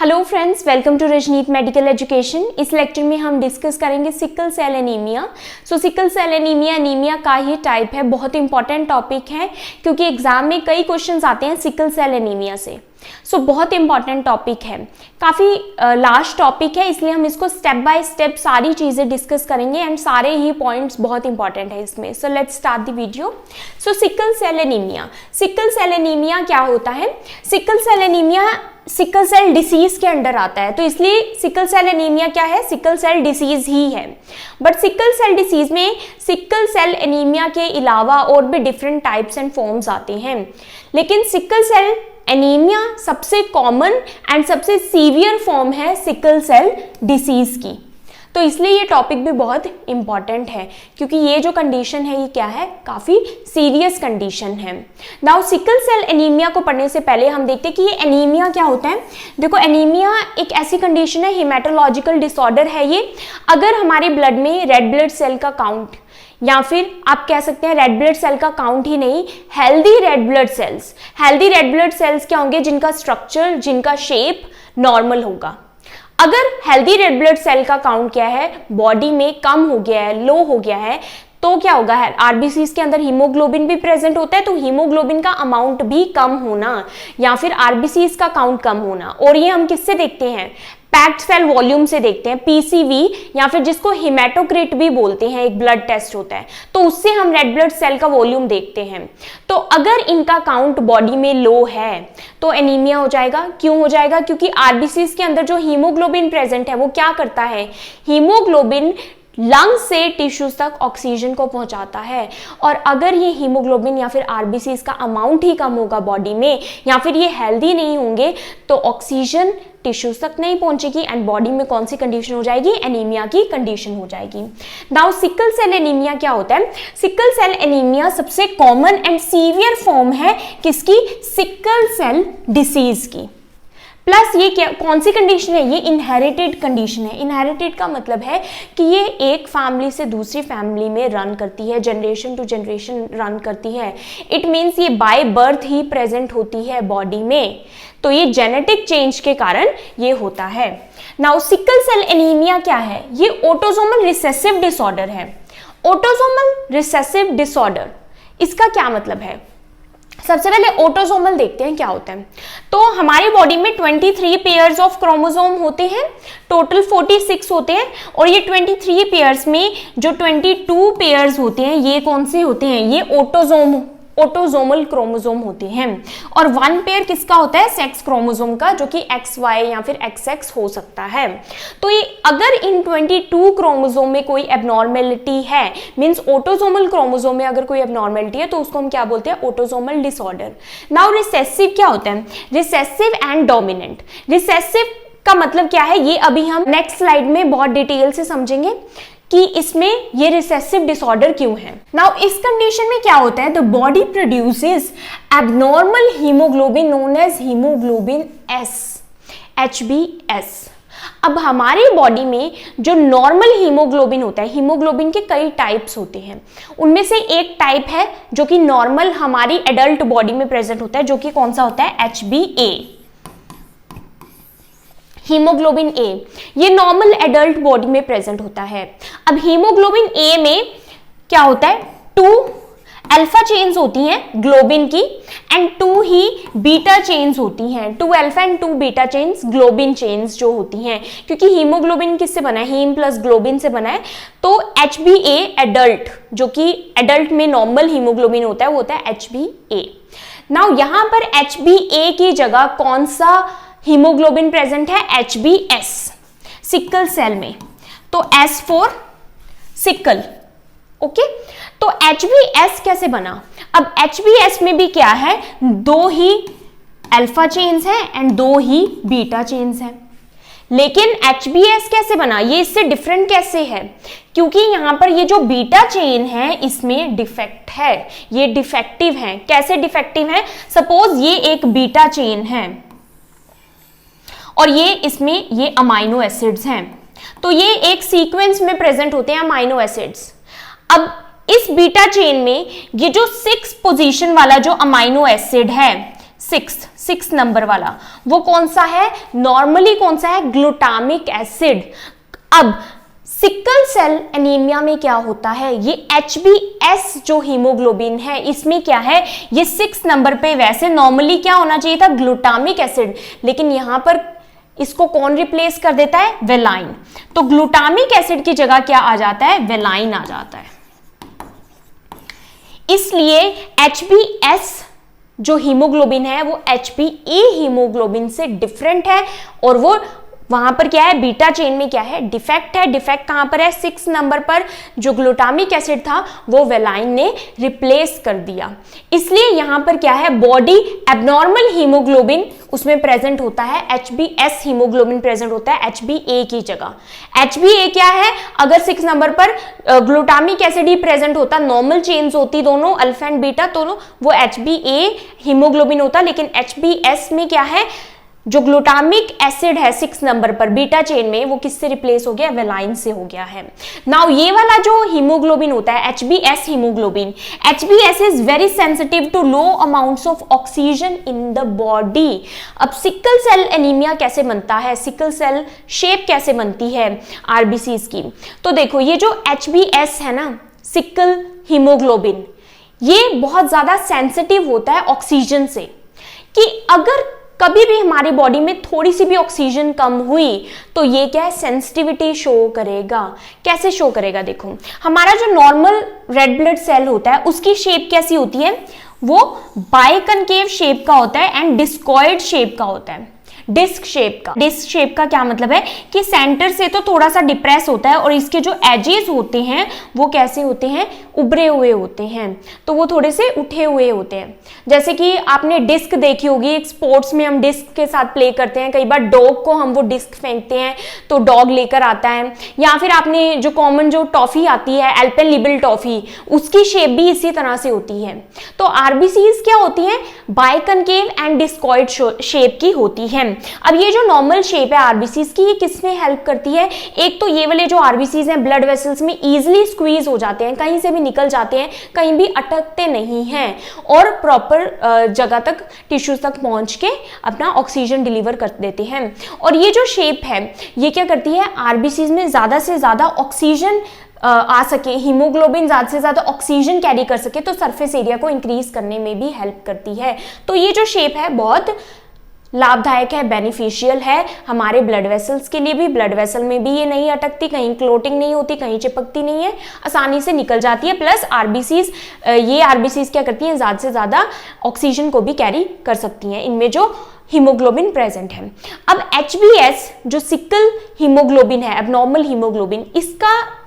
Hello friends, welcome to Rajneet medical education. इस lecture में हम डिस्कस करेंगे sickle cell anaemia. Sickle cell anaemia का ही टाइप है, बहुत इंपॉर्टेंट टॉपिक है क्योंकि एग्जाम में कई क्वेश्चंस आते हैं सिकल सेल एनीमिया से। बहुत इंपॉर्टेंट टॉपिक है, काफ़ी लास्ट टॉपिक है, इसलिए हम इसको स्टेप बाय स्टेप सारी चीज़ें डिस्कस करेंगे एंड सारे ही पॉइंट्स बहुत इंपॉर्टेंट है इसमें। Let's start the video. Sickle cell anaemia क्या होता है? Sickle cell anaemia sickle cell disease के अंडर आता है, तो इसलिए सिकल सेल एनीमिया क्या है? सिकल सेल डिसीज ही है। बट सिकल सेल डिसीज में सिकल सेल एनीमिया के अलावा और भी डिफरेंट टाइप्स एंड फॉर्म्स आते हैं, लेकिन सिकल सेल एनीमिया सबसे कॉमन एंड सबसे सीवियर फॉर्म है सिकल सेल डिसीज की। तो इसलिए ये टॉपिक भी बहुत इंपॉर्टेंट है क्योंकि ये जो कंडीशन है ये क्या है? काफ़ी सीरियस कंडीशन है। नाउ सिकल सेल एनीमिया को पढ़ने से पहले हम देखते हैं कि ये एनीमिया क्या होता है। देखो, एनीमिया एक ऐसी कंडीशन है, हेमेटोलॉजिकल डिसऑर्डर है ये। अगर हमारे ब्लड में रेड ब्लड सेल का काउंट, या फिर आप कह सकते हैं रेड ब्लड सेल का काउंट ही नहीं, हेल्दी रेड ब्लड सेल्स क्या होंगे? जिनका स्ट्रक्चर, जिनका शेप नॉर्मल होगा। अगर हेल्दी रेड ब्लड सेल का काउंट क्या है? बॉडी में कम हो गया है, लो हो गया है, तो क्या होगा? आरबीसीज के अंदर हीमोग्लोबिन भी प्रेजेंट होता है, तो हीमोग्लोबिन का अमाउंट भी कम होना या फिर आरबीसीज का काउंट कम होना। और ये हम किससे देखते हैं? पैक्ड सेल वॉल्यूम से देखते हैं, पीसीवी, या फिर जिसको हिमेटोक्रिट भी बोलते हैं, एक ब्लड टेस्ट होता है, तो उससे हम रेड ब्लड सेल का वॉल्यूम देखते हैं। तो अगर इनका काउंट बॉडी में लो है तो एनीमिया हो जाएगा। क्यों हो जाएगा? क्योंकि आरबीसीज के अंदर जो हीमोग्लोबिन प्रेजेंट है वो क्या करता है? हीमोग्लोबिन लंग से टिश्यूज तक ऑक्सीजन को पहुंचाता है, और अगर ये हीमोग्लोबिन या फिर आरबीसीज का अमाउंट ही कम होगा बॉडी में, या फिर ये हेल्दी नहीं होंगे, तो ऑक्सीजन टिश्यूज तक नहीं पहुंचेगी एंड बॉडी में कौन सी कंडीशन हो जाएगी? एनीमिया की कंडीशन हो जाएगी। नाउ सिकल सेल एनीमिया क्या होता है? सिकल सेल एनीमिया सबसे कॉमन एंड सीवियर फॉर्म है किसकी? सिकल सेल डिसीज की। प्लस ये क्या, कौन सी कंडीशन है? ये इनहेरिटेड कंडीशन है। इनहेरिटेड का मतलब है कि ये एक फैमिली से दूसरी फैमिली में रन करती है, जनरेशन टू जनरेशन रन करती है। इट मीन्स ये बाय बर्थ ही प्रेजेंट होती है बॉडी में, तो ये जेनेटिक चेंज के कारण ये होता है। नाउ सिकल सेल एनीमिया क्या है? ये ऑटोसोमल रिसेसिव डिसऑर्डर है। ऑटोसोमल रिसेसिव डिसऑर्डर, इसका क्या मतलब है? सबसे पहले ऑटोसोमल देखते हैं क्या होता है। तो हमारी बॉडी में 23 पेयर्स ऑफ क्रोमोसोम होते हैं, टोटल 46 होते हैं, और ये 23 पेयर्स में जो 22 पेयर्स होते हैं ये कौन से होते हैं? ये ऑटोसोमल क्रोमोसोम होते हैं। और 1 पेयर किसका होता है? सेक्स क्रोमोसोम का, जो कि XY या फिर XX हो सकता है। तो ये अगर इन 22 क्रोमोसोम में कोई एबनॉर्मेलिटी है, मींस ऑटोसोमल क्रोमोसोम में अगर कोई एबनॉर्मेलिटी है, तो उसको हम क्या बोलते हैं? Autosomal disorder. नाउ रिसेसिव क्या होता है? Recessive and dominant. रिसेसिव का मतलब क्या है? ये अभी हम नेक्स्ट स्लाइड में बहुत डिटेल से समझेंगे कि इसमें ये रिसेसिव डिसऑर्डर क्यों है। नाउ इस कंडीशन में क्या होता है? The body produces abnormal haemoglobin known as haemoglobin S, HbS। अब हमारी बॉडी में जो नॉर्मल हीमोग्लोबिन होता है, हीमोग्लोबिन के कई टाइप्स होते हैं, उनमें से एक टाइप है जो कि नॉर्मल हमारी एडल्ट बॉडी में प्रेजेंट होता है, जो कि कौन सा होता है? HbA, haemoglobin A। ये नॉर्मल एडल्ट बॉडी में प्रेजेंट होता है। अब हीमोग्लोबिन A में क्या होता है? 2 अल्फा चेन्स होती हैं ग्लोबिन की एंड 2 ही बीटा चेन्स होती हैं। 2 alpha and 2 beta chains globin chains जो होती हैं, क्योंकि हीमोग्लोबिन किससे बना है? हीम प्लस ग्लोबिन से बना है। तो HbA एडल्ट, जो कि एडल्ट में नॉर्मल हीमोग्लोबिन होता है, वो होता है HbA। नाउ यहां पर HbA की जगह कौन सा हीमोग्लोबिन प्रेजेंट है? HbS, सिकल सेल में। तो S फॉर सिकल, ओके। तो HbS कैसे बना? अब HbS में भी क्या है? 2 ही अल्फा चेन्स हैं एंड 2 ही बीटा चेन्स हैं। लेकिन HbS कैसे बना? ये इससे डिफरेंट कैसे है? क्योंकि यहां पर ये जो बीटा चेन है इसमें डिफेक्ट है, ये डिफेक्टिव है। कैसे डिफेक्टिव है? सपोज ये एक बीटा चेन है और ये इसमें ये अमाइनो एसिड्स हैं, तो ये एक सीक्वेंस में प्रेजेंट होते हैं अमाइनो एसिड्स। अब इस बीटा चेन में ये जो 6 पोजीशन वाला जो अमाइनो एसिड है, 6 नंबर वाला, वो कौन सा है? नॉर्मली कौन सा है? Glutamic acid. अब सिकल सेल एनीमिया में क्या होता है? ये HbS जो हीमोग्लोबिन है इसमें क्या है? ये 6 नंबर पे, वैसे नॉर्मली क्या होना चाहिए था? ग्लूटामिक एसिड, लेकिन यहां पर इसको कौन रिप्लेस कर देता है? वेलाइन। तो ग्लूटामिक एसिड की जगह क्या आ जाता है? वेलाइन आ जाता है। इसलिए HbS जो हीमोग्लोबिन है वो HbA हीमोग्लोबिन से डिफरेंट है, और वो वहां पर क्या है? बीटा चेन में क्या है? डिफेक्ट है। डिफेक्ट कहां पर है? 6 नंबर पर जो ग्लूटामिक एसिड था वो वेलाइन ने रिप्लेस कर दिया। इसलिए यहां पर क्या है? बॉडी एबनॉर्मल हीमोग्लोबिन उसमें प्रेजेंट होता है, HbS हीमोग्लोबिन प्रेजेंट होता है HbA की जगह। HbA क्या है? अगर 6 नंबर पर ग्लूटामिक एसिड ही प्रेजेंट होता, नॉर्मल चेन्स होती दोनों अल्फा एंड बीटा, तो वो HbA हीमोग्लोबिन होता, लेकिन HbS में क्या है? जो ग्लूटामिक एसिड है 6 नंबर पर बीटा चेन में, वो किससे रिप्लेस हो गया? वेलाइन से हो गया है। नाउ ये वाला जो हीमोग्लोबिन होता है HbS haemoglobin, HbS is very sensitive to low amounts of oxygen in the body. अब सिकल सेल एनीमिया कैसे बनता है? सिकल सेल शेप कैसे बनती है आरबीसीज की? तो देखो, ये जो HbS है ना, सिकल हीमोग्लोबिन, ये बहुत ज्यादा सेंसिटिव होता है ऑक्सीजन से, कि अगर कभी भी हमारी बॉडी में थोड़ी सी भी ऑक्सीजन कम हुई तो ये क्या है? सेंसिटिविटी शो करेगा। कैसे शो करेगा? देखो, हमारा जो नॉर्मल रेड ब्लड सेल होता है उसकी शेप कैसी होती है? वो बाइकनकेव शेप का होता है एंड डिस्कॉइड शेप का होता है। डिस्क शेप का। डिस्क शेप का क्या मतलब है? कि सेंटर से तो थोड़ा सा डिप्रेस होता है, और इसके जो एजेस होते हैं वो कैसे होते हैं? उभरे हुए होते हैं, तो वो थोड़े से उठे हुए होते हैं। जैसे कि आपने डिस्क देखी होगी, एक स्पोर्ट्स में हम डिस्क के साथ प्ले करते हैं, कई बार डॉग को हम वो डिस्क फेंकते हैं तो डॉग लेकर आता है, या फिर आपने जो कॉमन जो टॉफी आती है एल्पेनलिबे टॉफी, उसकी शेप भी इसी तरह से होती है। तो आरबीसीज क्या होती है? बाइकनकेव एंड डिस्कॉइड शेप की होती है। अब ये जो नॉर्मल शेप है आरबीसीज की, ये किसमें हेल्प करती है? एक तो ये वाले जो आरबीसीज हैं ब्लड वेसल्स में इजीली स्क्वीज हो जाते हैं, कहीं से भी निकल जाते हैं, कहीं भी अटकते नहीं हैं, और प्रॉपर जगह तक, टिश्यूज तक पहुंच के अपना ऑक्सीजन डिलीवर कर देते हैं। और ये जो शेप है ये क्या करती है? आरबीसीज में ज्यादा से ज्यादा ऑक्सीजन आ सके, हीमोग्लोबिन ज्यादा से ज्यादा ऑक्सीजन कैरी कर सके, तो सरफेस एरिया को इंक्रीज करने में भी हेल्प करती है। तो ये जो शेप है बहुत लाभदायक है, बेनिफिशियल है हमारे ब्लड वेसल्स के लिए भी। ब्लड वेसल में भी ये नहीं अटकती, कहीं क्लोटिंग नहीं होती, कहीं चिपकती नहीं है, आसानी से निकल जाती है। प्लस आरबीसीज, ये आरबीसीज क्या करती हैं? ज़्यादा से ज़्यादा ऑक्सीजन को भी कैरी कर सकती हैं इनमें जो हीमोग्लोबिन प्रेजेंट है। अब HbS जो सिकल हीमोग्लोबिन है, एबनॉर्मल हीमोग्लोबिन,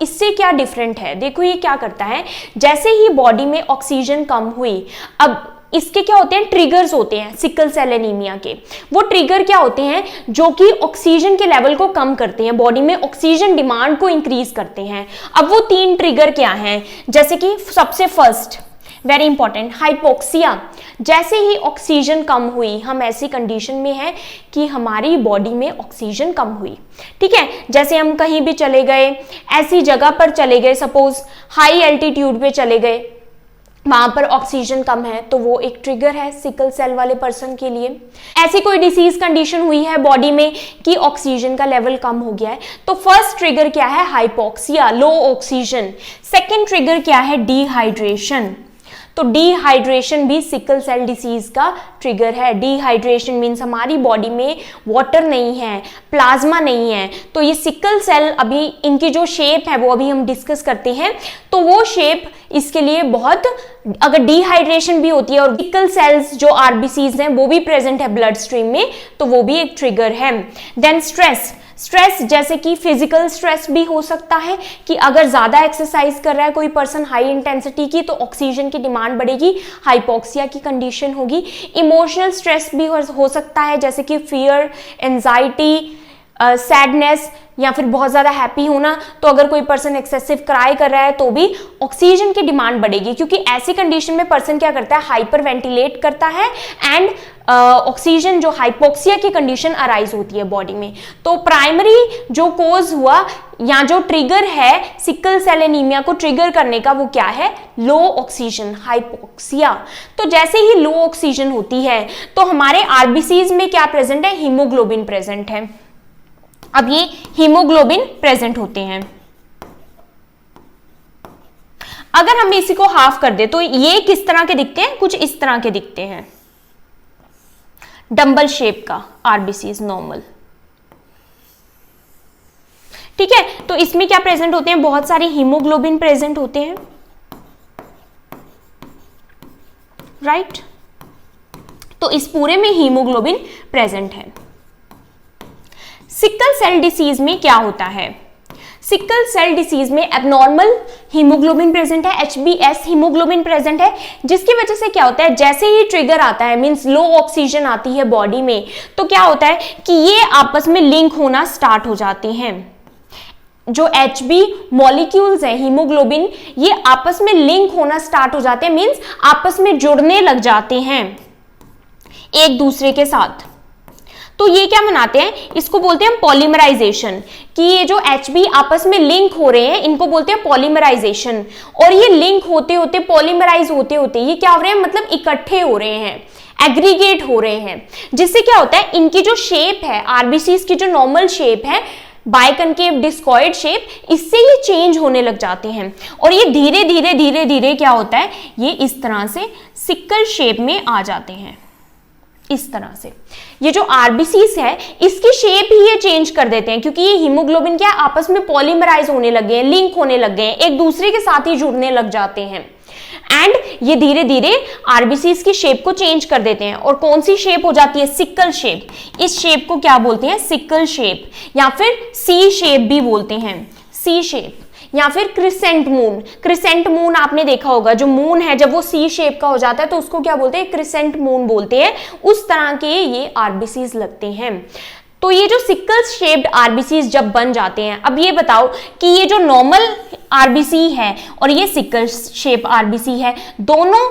इससे क्या डिफरेंट है? देखो ये क्या करता है, जैसे ही बॉडी में ऑक्सीजन कम हुई, अब इसके क्या होते हैं? ट्रिगर्स होते हैं सिकल सेल एनीमिया के। वो ट्रिगर क्या होते हैं? जो कि ऑक्सीजन के लेवल को कम करते हैं, बॉडी में ऑक्सीजन डिमांड को इंक्रीज करते हैं। अब वो 3 ट्रिगर क्या हैं? जैसे कि सबसे फर्स्ट, वेरी इंपॉर्टेंट, हाइपोक्सिया। जैसे ही ऑक्सीजन कम हुई, हम ऐसी कंडीशन में हैं कि हमारी बॉडी में ऑक्सीजन कम हुई, ठीक है, जैसे हम कहीं भी चले गए, ऐसी जगह पर चले गए, सपोज हाई एल्टीट्यूड पे चले गए, वहां पर ऑक्सीजन कम है, तो वो एक ट्रिगर है सिकल सेल वाले पर्सन के लिए। ऐसी कोई डिसीज कंडीशन हुई है बॉडी में कि ऑक्सीजन का लेवल कम हो गया है, तो फर्स्ट ट्रिगर क्या है? हाइपोक्सिया, लो ऑक्सीजन। सेकेंड ट्रिगर क्या है? डिहाइड्रेशन। तो डिहाइड्रेशन भी सिकल सेल डिसीज का ट्रिगर है। डिहाइड्रेशन मीन्स हमारी बॉडी में वाटर नहीं है, प्लाज्मा नहीं है, तो ये सिकल सेल, अभी इनकी जो शेप है वो अभी हम डिस्कस करते हैं, तो वो शेप इसके लिए बहुत, अगर डिहाइड्रेशन भी होती है और सिकल सेल्स जो आरबीसीज हैं वो भी प्रेजेंट है ब्लड स्ट्रीम में, तो वो भी एक ट्रिगर है। Then stress. स्ट्रेस जैसे कि फिजिकल स्ट्रेस भी हो सकता है, कि अगर ज्यादा एक्सरसाइज कर रहा है कोई पर्सन हाई इंटेंसिटी की, तो ऑक्सीजन की डिमांड बढ़ेगी, हाइपोक्सिया की कंडीशन होगी। इमोशनल स्ट्रेस भी हो सकता है, जैसे कि फियर, एंजाइटी, सैडनेस, या फिर बहुत ज़्यादा हैप्पी होना। तो अगर कोई पर्सन एक्सेसिव क्राई कर रहा है तो भी ऑक्सीजन की डिमांड बढ़ेगी, क्योंकि ऐसी कंडीशन में पर्सन क्या करता है? हाइपर वेंटिलेट करता है एंड ऑक्सीजन जो हाइपोक्सिया की कंडीशन अराइज होती है बॉडी में। तो प्राइमरी जो कोज हुआ या जो ट्रिगर है सिकल सेल एनीमिया को ट्रिगर करने का, वो क्या है? लो ऑक्सीजन, हाइपोक्सिया। तो जैसे ही लो ऑक्सीजन होती है तो हमारे आरबीसीज में क्या प्रेजेंट है? हीमोग्लोबिन प्रेजेंट है। अब ये हीमोग्लोबिन प्रेजेंट होते हैं। अगर हम इसी को हाफ कर दे तो ये किस तरह के दिखते हैं? कुछ इस तरह के दिखते हैं, डंबल शेप का आरबीसीज नॉर्मल। ठीक है, तो इसमें क्या प्रेजेंट होते हैं? बहुत सारे हीमोग्लोबिन प्रेजेंट होते हैं, राइट? तो इस पूरे में हीमोग्लोबिन प्रेजेंट है। सिकल सेल डिसीज में क्या होता है? सिकल सेल डिसीज में एबनॉर्मल हीमोग्लोबिन प्रेजेंट है, एचबीएस हीमोग्लोबिन प्रेजेंट है, जिसकी वजह से क्या होता है? जैसे ही ट्रिगर आता है, मींस लो ऑक्सीजन आती है बॉडी में, तो क्या होता है कि ये आपस में लिंक होना स्टार्ट हो जाते हैं। जो एचबी मॉलिक्यूल्स हैं हीमोग्लोबिन, ये आपस में लिंक होना स्टार्ट हो जाते हैं, मींस आपस में जुड़ने लग जाते हैं एक दूसरे के साथ। तो ये क्या बनाते हैं? इसको बोलते हैं पॉलीमराइजेशन, कि ये जो एचबी आपस में लिंक हो रहे हैं इनको बोलते हैं पॉलीमराइजेशन। और ये लिंक होते होते, पॉलीमराइज होते होते ये क्या हो रहे हैं? मतलब इकट्ठे हो रहे हैं, एग्रीगेट हो रहे हैं, जिससे क्या होता है? इनकी जो शेप है, आरबीसीज की जो नॉर्मल शेप है, बाइकनकेव डिस्कॉइड शेप, इससे ये चेंज होने लग जाते हैं। और ये धीरे धीरे धीरे धीरे क्या होता है? ये इस तरह से सिकल शेप में आ जाते हैं। इस तरह से ये जो आरबीसीज है इसकी शेप ही ये चेंज कर देते हैं, क्योंकि ये हीमोग्लोबिन क्या आपस में पॉलीमराइज होने लगे हैं, लिंक होने लगे हैं, एक दूसरे के साथ ही जुड़ने लग जाते हैं। एंड ये धीरे धीरे आरबीसीज की शेप को चेंज कर देते हैं। और कौन सी शेप हो जाती है? Sickle shape. इस शेप को क्या बोलते हैं? सिकल शेप, या फिर सी शेप भी बोलते हैं, सी शेप, या फिर क्रिसेंट मून। क्रिसेंट मून आपने देखा होगा, जो मून है जब वो सी शेप का हो जाता है तो उसको क्या बोलते हैं? क्रिसेंट मून बोलते हैं। उस तरह के ये आरबीसीज लगते हैं। तो ये जो सिकल शेप्ड आरबीसीज जब बन जाते हैं, अब ये बताओ कि ये जो नॉर्मल आरबीसी है और ये सिकल शेप आरबीसी है, दोनों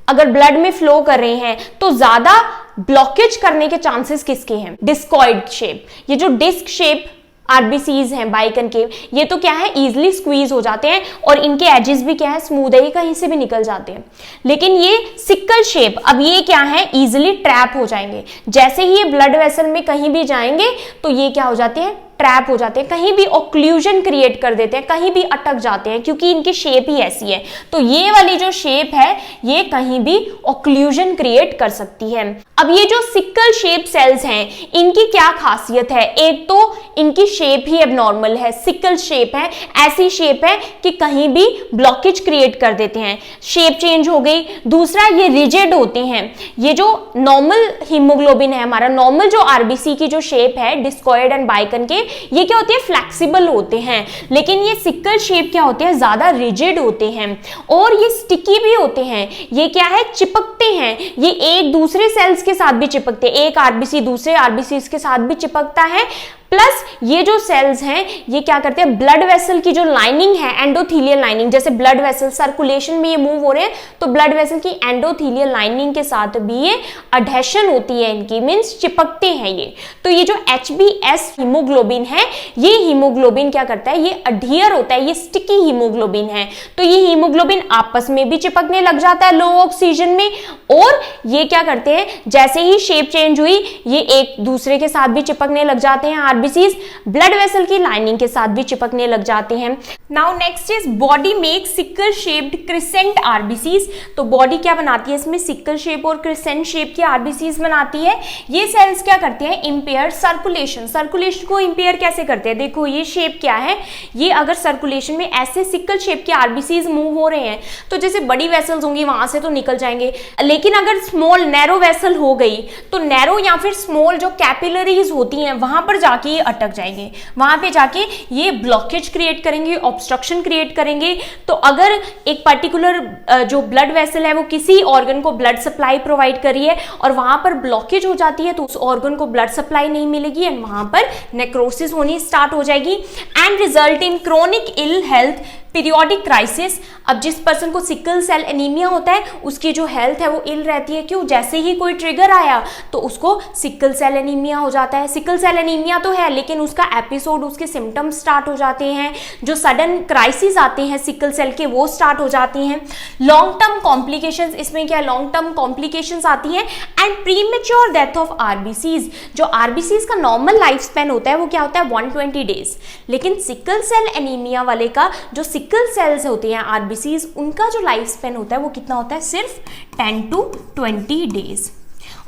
अगर ब्लड में फ्लो कर रहे हैं तो ज्यादा ब्लॉकेज करने के चांसेस किसके हैं? Discoid shape. ये जो डिस्क शेप आरबीसीज हैं बाइकनकेव, ये तो क्या है? इजिली स्क्वीज हो जाते हैं और इनके एजेस भी क्या है? स्मूथ है, ये कहीं से भी निकल जाते हैं। लेकिन ये सिकल शेप, अब ये क्या है? इजिली ट्रैप हो जाएंगे। जैसे ही ये ब्लड वेसल में कहीं भी जाएंगे तो ये क्या हो जाते हैं? ट्रैप हो जाते हैं, कहीं भी ऑक्लूजन क्रिएट कर देते हैं, कहीं भी अटक जाते हैं, क्योंकि इनकी शेप ही ऐसी है। तो ये वाली जो शेप है ये कहीं भी ऑक्लूजन क्रिएट कर सकती है। अब ये जो सिकल शेप सेल्स हैं इनकी क्या खासियत है? एक तो इनकी शेप ही एबनॉर्मल है, सिकल शेप है, ऐसी शेप है कि कहीं भी ब्लॉकेज क्रिएट कर देते हैं, शेप चेंज हो गई। दूसरा, ये रिजिड होते हैं। ये जो नॉर्मल हीमोग्लोबिन है हमारा, नॉर्मल जो आरबीसी की जो शेप है डिस्कॉइड एंड बाइकनकेव, ये क्या होते हैं? फ्लेक्सिबल होते हैं। लेकिन ये सिकल शेप क्या होते हैं? ज्यादा रिजिड होते हैं और ये स्टिकी भी होते हैं। ये क्या है? चिपकते हैं। ये एक दूसरे सेल्स के साथ भी चिपकते हैं, एक आरबीसी दूसरे आरबीसी के साथ भी चिपकता है। प्लस ये जो सेल्स हैं ये क्या करते हैं? ब्लड वेसल की जो लाइनिंग है, एंडोथीलियल लाइनिंग, जैसे ब्लड वेसल सर्कुलेशन में ये मूव हो रहे हैं तो ब्लड वेसल की एंडोथीलियल लाइनिंग के साथ भी ये अडहेशन होती है इनकी, मींस चिपकते हैं ये। तो ये जो एचबीएस हीमोग्लोबिन है, ये हीमोग्लोबिन क्या करता है? ये अडहियर होता है, ये स्टिकी हीमोग्लोबिन है। तो ये हीमोग्लोबिन आपस में भी चिपकने लग जाता है लो ऑक्सीजन में, और ये क्या करते हैं? जैसे ही शेप चेंज हुई ये एक दूसरे के साथ भी चिपकने लग जाते हैं, आरबीसीज ब्लड वेसल की लाइनिंग के साथ भी चिपकने लग जाते हैं। Now next is body make sickle shaped crescent RBCs. तो बॉडी क्या बनाती है? इसमें सिकल शेप और क्रिसेंट शेप की आरबीसीज बनाती है। ये सेल्स क्या करते हैं? Impair circulation. सर्कुलेशन को इंपेयर कैसे करते हैं? देखो ये शेप क्या है, ये अगर सर्कुलेशन में ऐसे सिकल शेप के आरबीसीज मूव हो रहे हैं तो जैसे बड़ी वेसल्स होंगी वहां से तो निकल जाएंगे, लेकिन अगर स्मॉल नैरो वेसल हो गई तो नैरो या फिर स्मॉल जो कैपिलरीज होती हैं वहां पर जाके ये अटक जाएंगे, वहां पे जाके ये ब्लॉकेज क्रिएट करेंगे, ऑब्स्ट्रक्शन क्रिएट करेंगे। तो अगर एक पर्टिकुलर जो ब्लड वेसल है वो किसी ऑर्गन को ब्लड सप्लाई प्रोवाइड करी है और वहां पर ब्लॉकेज हो जाती है तो उस ऑर्गन को ब्लड सप्लाई नहीं मिलेगी एंड वहां पर नेक्रोसिस होनी स्टार्ट हो जाएगी and result in chronic ill health periodic crisis, अब जिस पर्सन को सिकल सेल एनीमिया होता है उसकी जो हेल्थ है वो इल रहती है। क्यों? जैसे ही कोई ट्रिगर आया तो उसको सिकल सेल एनीमिया हो जाता है। सिकल सेल एनीमिया तो है लेकिन उसका एपिसोड, उसके सिम्टम्स स्टार्ट हो जाते हैं, जो सडन क्राइसिस आते हैं सिकल सेल के वो स्टार्ट हो जाती हैं। लॉन्ग टर्म कॉम्प्लिकेशंस, इसमें क्या लॉन्ग टर्म कॉम्प्लिकेशंस आती हैं and premature death of RBCs. जो आरबीसीज का नॉर्मल लाइफ स्पैन होता है वो क्या होता है 120 डेज, लेकिन सिकल सेल एनीमिया वाले का जो सिकल सेल्स होते हैं आरबीसीज उनका जो लाइफ स्पैन होता है वो कितना होता है सिर्फ 10 to 20 डेज।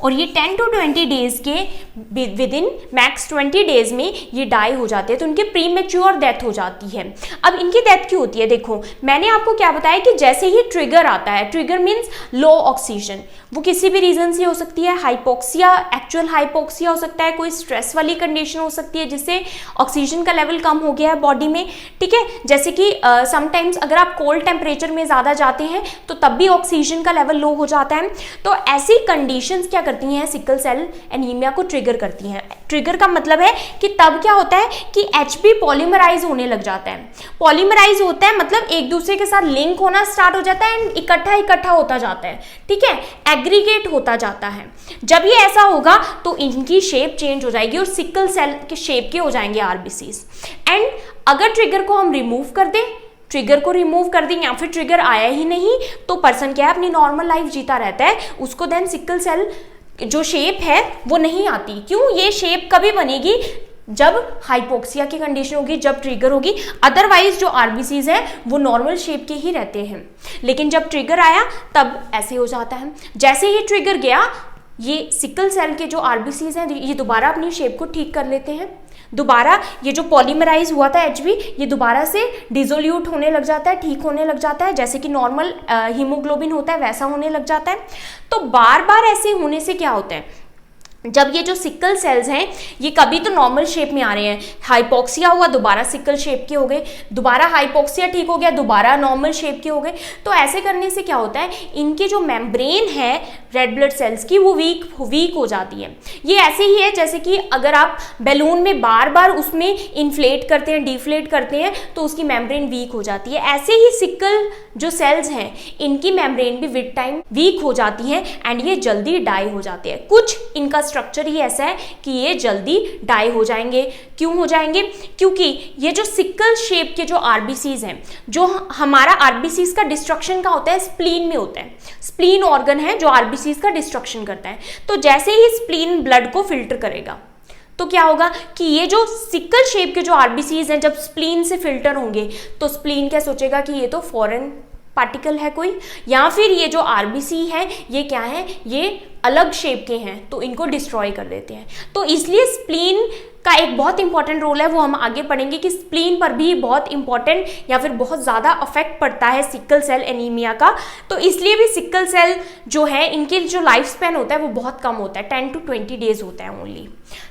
और ये 10 to 20 डेज के विद इन मैक्स 20 डेज में ये डाई हो जाते हैं, तो उनके प्रीमेच्योर डेथ हो जाती है। अब इनकी डेथ क्यों होती है? देखो मैंने आपको क्या बताया कि जैसे ही ट्रिगर आता है, ट्रिगर मीन्स लो ऑक्सीजन, वो किसी भी रीजन से हो सकती है, हाइपोक्सिया, एक्चुअल हाइपोक्सिया हो सकता है, कोई स्ट्रेस वाली कंडीशन हो सकती है जिससे ऑक्सीजन का लेवल कम हो गया है बॉडी में, ठीक है। जैसे कि समटाइम्स अगर आप कोल्ड टेम्परेचर में ज़्यादा जाते हैं तो तब भी ऑक्सीजन का लेवल लो हो जाता है। तो ऐसी कंडीशंस क्या करती हैं, सिकल सेल एनीमिया को ट्रिगर करती हैं। ट्रिगर का मतलब है कि तब क्या होता है कि एचबी पॉलीमराइज होने लग जाता है। पॉलीमराइज होता है मतलब एक दूसरे के साथ लिंक होना स्टार्ट हो जाता है एंड इकट्ठा होता जाता है, ठीक है, एग्रीगेट होता जाता है। जब ये ऐसा होगा तो इनकी शेप चेंज हो जाएगी और सिकल सेल के शेप के हो जाएंगे आरबीसीज। एंड अगर ट्रिगर को हम रिमूव कर दें, ट्रिगर को रिमूव कर दें या फिर ट्रिगर आया ही नहीं तो पर्सन क्या है अपनी नॉर्मल लाइफ जीता रहता है, उसको देन सिकल सेल जो शेप है वो नहीं आती। क्यों? ये शेप कभी बनेगी जब हाइपोक्सिया की कंडीशन होगी, जब ट्रिगर होगी, अदरवाइज जो आरबीसीज है वो नॉर्मल शेप के ही रहते हैं। लेकिन जब ट्रिगर आया तब ऐसे हो जाता है। जैसे ही ट्रिगर गया ये सिकल सेल के जो आरबीसीज हैं ये दोबारा अपनी शेप को ठीक कर लेते हैं, दोबारा ये जो पॉलीमराइज हुआ था एचबी ये दोबारा से डिसोल्यूट होने लग जाता है, ठीक होने लग जाता है, जैसे कि नॉर्मल हीमोग्लोबिन होता है वैसा होने लग जाता है। तो बार बार ऐसे होने से क्या होता है, जब ये जो सिकल सेल्स हैं ये कभी तो नॉर्मल शेप में आ रहे हैं, हाइपोक्सिया हुआ दोबारा सिकल शेप के हो गए, दोबारा हाइपोक्सिया ठीक हो गया दोबारा नॉर्मल शेप के हो गए। तो ऐसे करने से क्या होता है, इनके जो मेम्ब्रेन है रेड ब्लड सेल्स की वो वीक हो जाती है। ये ऐसे ही है जैसे कि अगर आप बैलून में बार बार उसमें इन्फ्लेट करते हैं, डिफ्लेट करते हैं तो उसकी मेम्ब्रेन वीक हो जाती है। ऐसे ही सिकल जो सेल्स हैं इनकी मेम्ब्रेन भी विद टाइम वीक हो जाती है एंड ये जल्दी डाई हो जाते हैं। कुछ इनका स्ट्रक्चर ही ऐसा है कि ये जल्दी डाई हो जाएंगे। क्यों हो जाएंगे? क्योंकि ये जो सिकल शेप के जो आरबीसीज हैं, जो हमारा आरबीसीज का डिस्ट्रक्शन का होता है स्प्लीन में होता है, स्प्लीन ऑर्गन है जो आरबीसीज का डिस्ट्रक्शन करता है। तो जैसे ही स्प्लीन ब्लड को फिल्टर करेगा तो क्या होगा कि ये जो सिकल शेप के जो आरबीसीज हैं जब स्प्लीन से फिल्टर होंगे तो स्प्लीन क्या सोचेगा कि ये तो फॉरेन पार्टिकल है कोई, या फिर ये जो आरबीसी है ये क्या है, ये अलग शेप के हैं तो इनको डिस्ट्रॉय कर देते हैं। तो इसलिए स्प्लीन का एक बहुत इंपॉर्टेंट रोल है, वो हम आगे पढ़ेंगे कि स्प्लीन पर भी बहुत इंपॉर्टेंट या फिर बहुत ज़्यादा अफेक्ट पड़ता है सिकल सेल एनीमिया का। तो इसलिए भी सिकल सेल जो है इनके जो लाइफ स्पैन होता है वो बहुत कम होता है, 10 to 20 डेज होता है ओनली।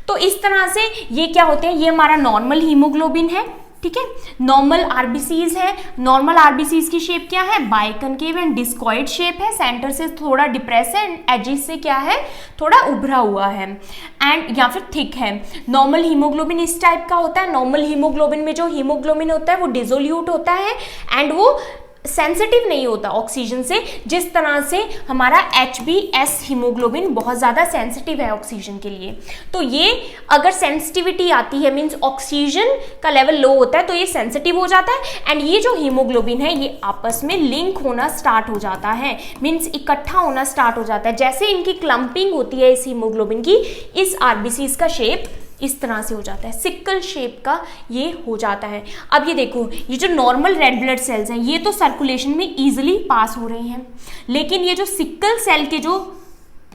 तो इस तरह से ये क्या होते हैं, ये हमारा नॉर्मल हीमोग्लोबिन है, ठीक है, नॉर्मल आरबीसीज है। नॉर्मल आरबीसीज की शेप क्या है, बाइकनकेव एंड डिस्कॉइड शेप है, सेंटर से थोड़ा डिप्रेस है एंड एजिस से क्या है थोड़ा उभरा हुआ है एंड या फिर थिक है। नॉर्मल हीमोग्लोबिन इस टाइप का होता है। नॉर्मल हीमोग्लोबिन में जो हीमोग्लोबिन होता है वो डिसोल्यूट होता है एंड वो सेंसिटिव नहीं होता ऑक्सीजन से, जिस तरह से हमारा HbS हीमोग्लोबिन बहुत ज़्यादा सेंसिटिव है ऑक्सीजन के लिए। तो ये अगर सेंसिटिविटी आती है मीन्स ऑक्सीजन का लेवल लो होता है तो ये सेंसिटिव हो जाता है एंड ये जो हीमोग्लोबिन है ये आपस में लिंक होना स्टार्ट हो जाता है, मीन्स इकट्ठा होना स्टार्ट हो जाता है। जैसे इनकी क्लम्पिंग होती है इस हीमोग्लोबिन की, इस आरबीसीज का शेप इस तरह से हो जाता है, सिकल शेप का ये हो जाता है। अब ये देखो, ये जो नॉर्मल रेड ब्लड सेल्स हैं ये तो सर्कुलेशन में इजीली पास हो रही हैं, लेकिन ये जो सिकल सेल के जो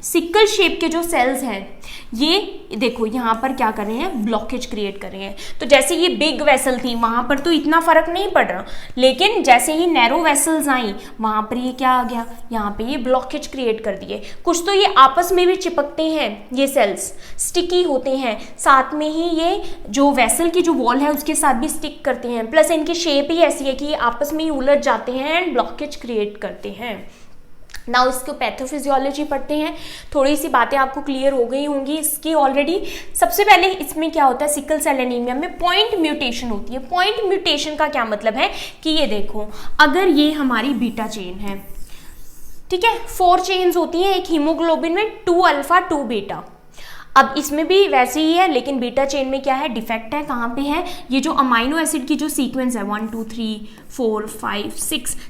सिकल शेप के जो सेल्स हैं ये देखो यहाँ पर क्या कर रहे हैं, ब्लॉकेज क्रिएट कर रहे हैं। तो जैसे ये बिग वेसल थी वहाँ पर तो इतना फर्क नहीं पड़ रहा, लेकिन जैसे ही नैरो वेसल्स आई वहाँ पर ये क्या आ गया, यहाँ पे ये ब्लॉकेज क्रिएट कर दिए। कुछ तो ये आपस में भी चिपकते हैं, ये सेल्स स्टिकी होते हैं, साथ में ही ये जो वेसल की जो वॉल है उसके साथ भी स्टिक करते हैं, प्लस इनकी शेप ही ऐसी है कि ये आपस में ही उलझ जाते हैं एंड ब्लॉकेज क्रिएट करते हैं। नाउ इसको पैथोफिजियोलॉजी पढ़ते हैं। थोड़ी सी बातें आपको क्लियर हो गई होंगी इसकी ऑलरेडी। सबसे पहले इसमें क्या होता है, सिकल सेल एनीमिया में पॉइंट म्यूटेशन होती है। पॉइंट म्यूटेशन का क्या मतलब है कि ये देखो, अगर ये हमारी बीटा चेन है, ठीक है, 4 चेन्स होती हैं एक हीमोग्लोबिन में, 2 अल्फा 2 बीटा। अब इसमें भी वैसे ही है, लेकिन बीटा चेन में क्या है, डिफेक्ट है। कहाँ पे है, ये जो अमाइनो एसिड की जो सीक्वेंस है 1 2 3 4 5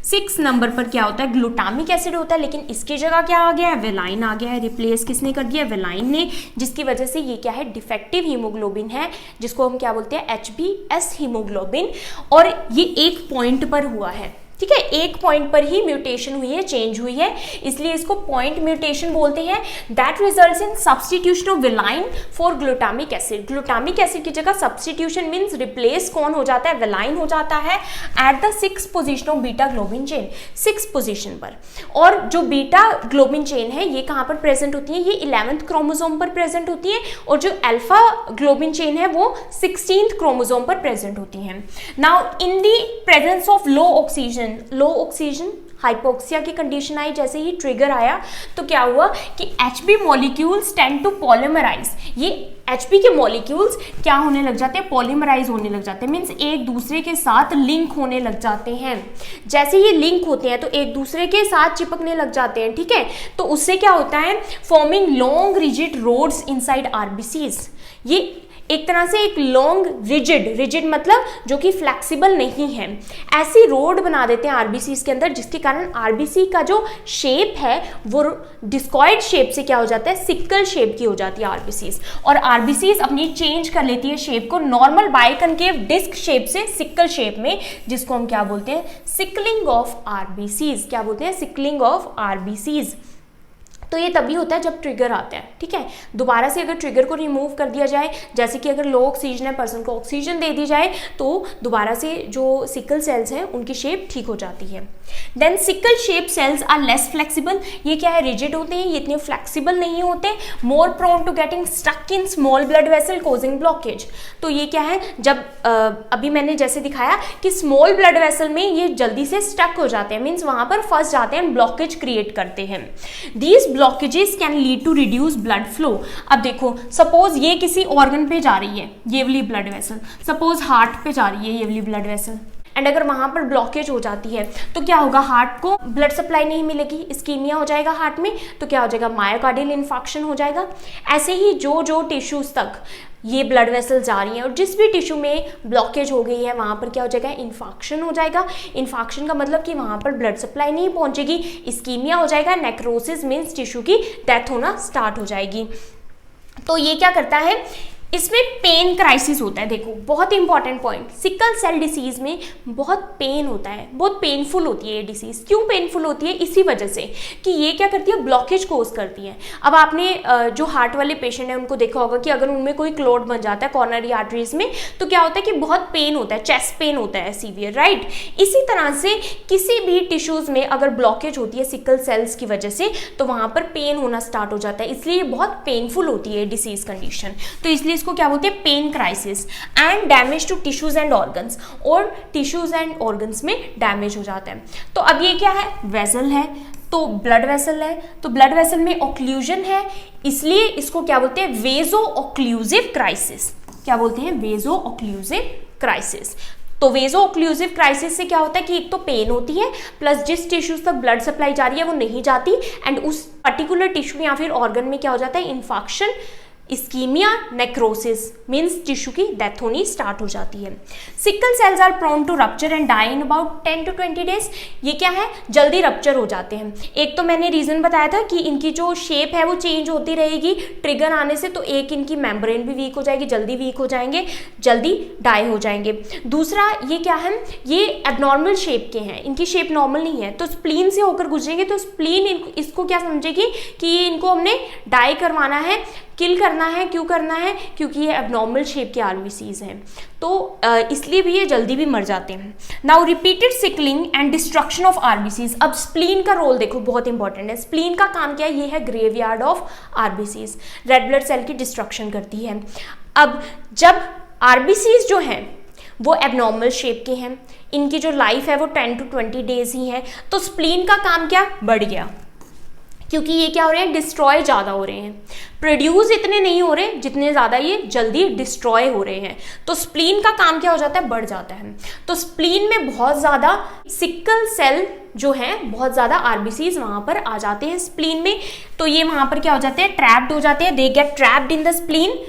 6 नंबर पर क्या होता है, ग्लूटामिक एसिड होता है, लेकिन इसकी जगह क्या आ गया है, वेलाइन आ गया है। रिप्लेस किसने कर दिया, वेलाइन ने, जिसकी वजह से ये क्या है, डिफेक्टिव हीमोग्लोबिन है, जिसको हम क्या बोलते हैं, HbS हीमोग्लोबिन। और ये एक पॉइंट पर हुआ है, ठीक है, एक पॉइंट पर ही म्यूटेशन हुई है, चेंज हुई है, इसलिए इसको पॉइंट म्यूटेशन बोलते हैं। That results in substitution of valine for glutamic acid. Glutamic acid की जगह सब्स्टिट्यूशन मींस रिप्लेस कौन हो जाता है, वेलाइन हो जाता है at the 6th position of beta globin chain, 6th position पर। और जो बीटा ग्लोबिन चेन है ये कहाँ पर प्रेजेंट होती है, ये 11th क्रोमोसोम पर प्रेजेंट होती है, और जो अल्फा ग्लोबिन चेन है वो 16th क्रोमोसोम पर प्रेजेंट होती है। Now in the presence of low oxygen, low oxygen hypoxia की कंडीशन आई, जैसे ही ट्रिगर आया तो क्या हुआ कि Hb molecules tend to polymerise. ये Hb के मॉलिक्यूल्स क्या होने लग जाते हैं, पॉलीमराइज होने लग जाते हैं, मीन्स एक दूसरे के साथ लिंक होने लग जाते हैं। जैसे ये लिंक होते हैं तो एक दूसरे के साथ चिपकने लग जाते हैं, ठीक है, तो उससे क्या होता है, forming long rigid rods inside RBCs। ये एक तरह से एक लॉन्ग रिजिड मतलब जो कि फ्लेक्सिबल नहीं है, ऐसी रोड बना देते हैं आरबीसी के अंदर, जिसके कारण आरबीसी का जो शेप है वो डिस्कॉइड शेप से क्या हो जाता है, सिक्कल शेप की हो जाती है आरबीसी। और आरबीसी अपनी चेंज कर लेती है शेप को नॉर्मल बाइकनकेव डिस्क शेप से सिक्कल शेप में, जिसको हम क्या बोलते हैं, सिकलिंग ऑफ आरबीसीज। क्या बोलते हैं, सिकलिंग ऑफ आरबीसीज। तो ये तभी होता है जब ट्रिगर आता है, ठीक है। दोबारा से अगर ट्रिगर को रिमूव कर दिया जाए, जैसे कि अगर लो ऑक्सीजन है, पर्सन को ऑक्सीजन दे दी जाए, तो दोबारा से जो सिकल सेल्स हैं उनकी शेप ठीक हो जाती है। Then sickle shape cells are less flexible. ये क्या है, रिजिड होते हैं, ये इतने फ्लेक्सिबल नहीं होते। More prone to getting stuck in small blood vessel causing blockage. तो ये क्या है, जब अभी मैंने जैसे दिखाया कि स्मॉल ब्लड वेसल में ये जल्दी से स्टक हो जाते हैं, मीन्स वहां पर फंस जाते हैं, ब्लॉकेज क्रिएट करते हैं। These blockages can lead to reduce blood flow. अब देखो, सपोज ये किसी ऑर्गन पे जा रही है, ये वाली ब्लड वेसल, सपोज हार्ट पे जा रही है ये वाली ब्लड वेसल, एंड अगर वहां पर ब्लॉकेज हो जाती है तो क्या होगा, हार्ट को ब्लड सप्लाई नहीं मिलेगी, इस्कीमिया हो जाएगा हार्ट में, तो क्या हो जाएगा, मायोकार्डियल इन्फार्क्शन हो जाएगा। ऐसे ही जो टिश्यूज तक ये ब्लड वेसल जा रही है और जिस भी टिश्यू में ब्लॉकेज हो गई है वहाँ पर क्या हो जाएगा, इन्फाक्शन हो जाएगा। इन्फाक्शन का मतलब कि वहाँ पर ब्लड सप्लाई नहीं पहुँचेगी, इस्कीमिया हो जाएगा। नेक्रोसिस मीन्स टिश्यू की डेथ होना स्टार्ट हो जाएगी। तो ये क्या करता है, इसमें पेन क्राइसिस होता है। देखो बहुत important point, sickle cell disease में बहुत पेन होता है, बहुत पेनफुल होती है ये डिसीज। क्यों पेनफुल होती है, इसी वजह से कि ये क्या करती है, ब्लॉकेज कोज करती है। अब आपने जो हार्ट वाले पेशेंट हैं उनको देखा होगा कि अगर उनमें कोई क्लॉट बन जाता है कॉर्नरी आर्टरीज में तो क्या होता है कि बहुत पेन होता है, चेस्ट पेन होता है सीवियर, राइट। इसी तरह से किसी भी टिश्यूज में अगर ब्लॉकेज होती है सिकल सेल्स की वजह से तो वहां पर पेन होना स्टार्ट हो जाता है, इसलिए बहुत पेनफुल होती है डिसीज कंडीशन। तो इसलिए इसको क्या बोलते हैं, pain crisis. And damage to tissues and organs, और टिश्यूज एंड ऑर्गन्स में डैमेज हो जाता है। तो अब ये क्या है, वेसल है, तो ब्लड वेसल है, तो ब्लड वेसल में ऑक्लूजन है, इसलिए इसको क्या बोलते हैं, वेजो ऑक्लूसिव क्राइसिस। क्या बोलते हैं, वेजो ऑक्लूसिव क्राइसिस। तो वेजो ऑक्लूसिव क्राइसिस से क्या होता है कि एक तो पेन होती है, प्लस जिस टिश्यूज तक ब्लड सप्लाई जा रही है वो नहीं जाती, एंड उस पर्टिकुलर टिश्यू या फिर ऑर्गन में क्या हो जाता है, infection, ischaemia, necrosis means tissue की डेथ होनी स्टार्ट हो जाती है। Sickle cells are prone to rupture and die in about 10 to 20 days. ये क्या है, जल्दी रप्चर हो जाते हैं। एक तो मैंने रीजन बताया था कि इनकी जो शेप है वो चेंज होती रहेगी ट्रिगर आने से, तो एक इनकी मेम्ब्रेन भी वीक हो जाएगी, जल्दी वीक हो जाएंगे, जल्दी डाई हो जाएंगे। दूसरा ये क्या है, ये एबनॉर्मल शेप के हैं, इनकी शेप नॉर्मल नहीं है, तो स्प्लीन से होकर गुजरेंगे तो स्प्लीन इसको क्या समझेगी कि ये इनको हमने डाई करवाना है, किल करना है। क्यों करना है, क्योंकि ये एबनॉर्मल शेप के आरबीसीज हैं, तो इसलिए भी ये जल्दी भी मर जाते हैं। Now repeated sickling and destruction of RBCs. अब स्प्लीन का रोल देखो बहुत इंपॉर्टेंट है। स्प्लीन का काम क्या है, ये है graveyard of RBCs, red blood cell की डिस्ट्रक्शन करती है। अब जब आरबीसीज जो हैं वो एबनॉर्मल शेप के हैं, इनकी जो लाइफ है वो 10 to 20 डेज ही है, तो स्प्लीन का काम क्या बढ़ गया, क्योंकि ये क्या हो रहे हैं, डिस्ट्रॉय ज़्यादा हो रहे हैं, प्रोड्यूस इतने नहीं हो रहे जितने ज़्यादा ये जल्दी डिस्ट्रॉय हो रहे हैं। तो स्प्लीन का काम क्या हो जाता है, बढ़ जाता है। तो स्प्लीन में बहुत ज़्यादा सिकल सेल जो है, बहुत ज़्यादा आरबीसीज वहाँ पर आ जाते हैं स्प्लीन में। तो ये वहाँ पर क्या हो जाते हैं, ट्रैप्ड हो जाते हैं, they get trapped in the spleen.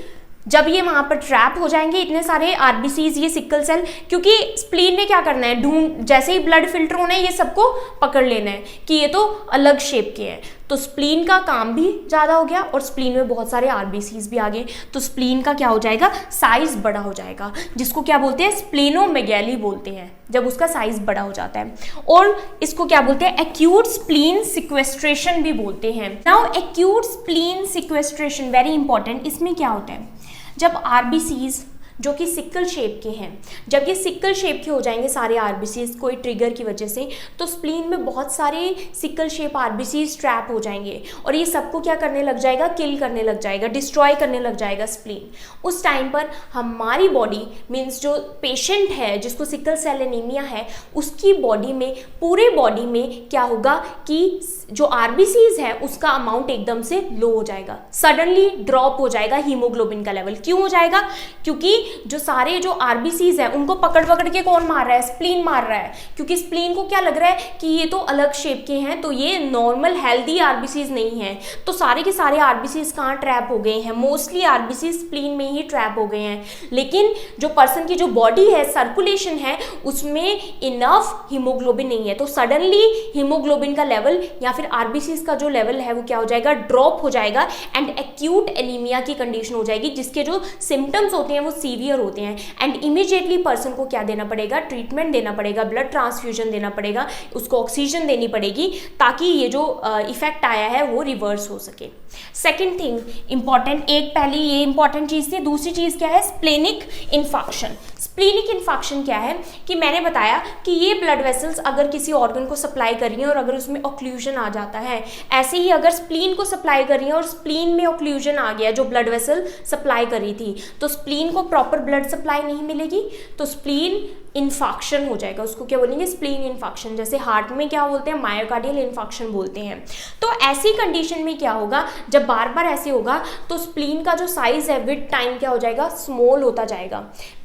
जब ये वहाँ पर ट्रैप हो जाएंगे इतने सारे आरबीसीज, ये सिकल सेल, क्योंकि स्प्लीन ने क्या करना है, ढूंढ, जैसे ही ब्लड फिल्टर होना है ये सबको पकड़ लेना है कि ये तो अलग शेप के हैं। तो स्प्लीन का काम भी ज़्यादा हो गया और स्प्लीन में बहुत सारे आरबीसीज भी आ गए। तो स्प्लीन का क्या हो जाएगा, साइज बड़ा हो जाएगा, जिसको क्या बोलते हैं, स्प्लेनोमेगैली बोलते हैं, जब उसका साइज बड़ा हो जाता है। और इसको क्या बोलते हैं, एक्यूट स्प्लीन सिक्वेस्ट्रेशन भी बोलते हैं। Now acute spleen sequestration very important. इसमें क्या होता है, जब आरबीसीज जो कि सिकल शेप के हैं, जब ये सिकल शेप के हो जाएंगे सारे आरबीसीज कोई ट्रिगर की वजह से, तो स्प्लीन में बहुत सारे सिकल शेप आरबीसीज ट्रैप हो जाएंगे और ये सबको क्या करने लग जाएगा, किल करने लग जाएगा, डिस्ट्रॉय करने लग जाएगा स्प्लीन। उस टाइम पर हमारी बॉडी मीन्स जो पेशेंट है जिसको सिकल सेल एनीमिया है, उसकी बॉडी में, पूरे बॉडी में क्या होगा कि जो आरबीसीज है उसका अमाउंट एकदम से लो हो जाएगा, सडनली ड्रॉप हो जाएगा हीमोग्लोबिन का लेवल। क्यों हो जाएगा, क्योंकि जो सारे जो आरबीसीज है उनको पकड़ पकड़ के कौन मार रहा है, स्प्लीन मार रहा है। क्योंकि स्प्लीन को क्या लग रहा है कि ये तो अलग शेप के हैं, तो ये नॉर्मल हेल्दी आरबीसीज नहीं है। तो सारे के सारे आरबीसीज कहाँ ट्रैप हो गए हैं, मोस्टली आरबीसीज स्प्लीन में ही ट्रैप हो गए हैं। लेकिन जो पर्सन की जो बॉडी है, सर्कुलेशन है, उसमें इनफ हीमोग्लोबिन नहीं है, तो सडनली हीमोग्लोबिन का लेवल या फिर आरबीसीज का जो लेवल है वो क्या हो जाएगा, ड्रॉप हो जाएगा एंड एक्यूट एनीमिया की कंडीशन हो जाएगी, जिसके जो सिम्टम्स होते हैं वो सीवियर होते हैं। एंड इमीडिएटली पर्सन को क्या देना पड़ेगा, ट्रीटमेंट देना पड़ेगा, ब्लड ट्रांसफ्यूजन देना पड़ेगा, उसको ऑक्सीजन देनी पड़ेगी, ताकि ये जो इफेक्ट आया है वो रिवर्स हो सके। सेकेंड थिंग इंपॉर्टेंट, एक पहली ये इंपॉर्टेंट चीज़ थी, दूसरी चीज़ क्या है, स्प्लेनिक इन्फेक्शन। स्प्लीनिक इन्फेक्शन क्या है कि मैंने बताया कि ये ब्लड वेसल्स अगर किसी ऑर्गन को सप्लाई कर रही हैं और अगर उसमें ऑक्लूजन आ जाता है, ऐसे ही अगर स्प्लीन को सप्लाई कर रही है और स्प्लीन में ऑक्लूजन आ गया जो ब्लड वेसल सप्लाई कर रही थी, तो स्प्लीन को प्रॉपर ब्लड सप्लाई नहीं मिलेगी, तो स्प्लीन इन्फेक्शन हो जाएगा। उसको क्या बोलेंगे, स्प्लीन इन्फेक्शन। जैसे हार्ट में क्या बोलते हैं, मायोकार्डियल इन्फेक्शन बोलते हैं। तो ऐसी कंडीशन में क्या होगा, जब बार बार ऐसे होगा तो स्प्लीन का जो साइज है विद टाइम क्या हो जाएगा, स्मॉल होता जाएगा।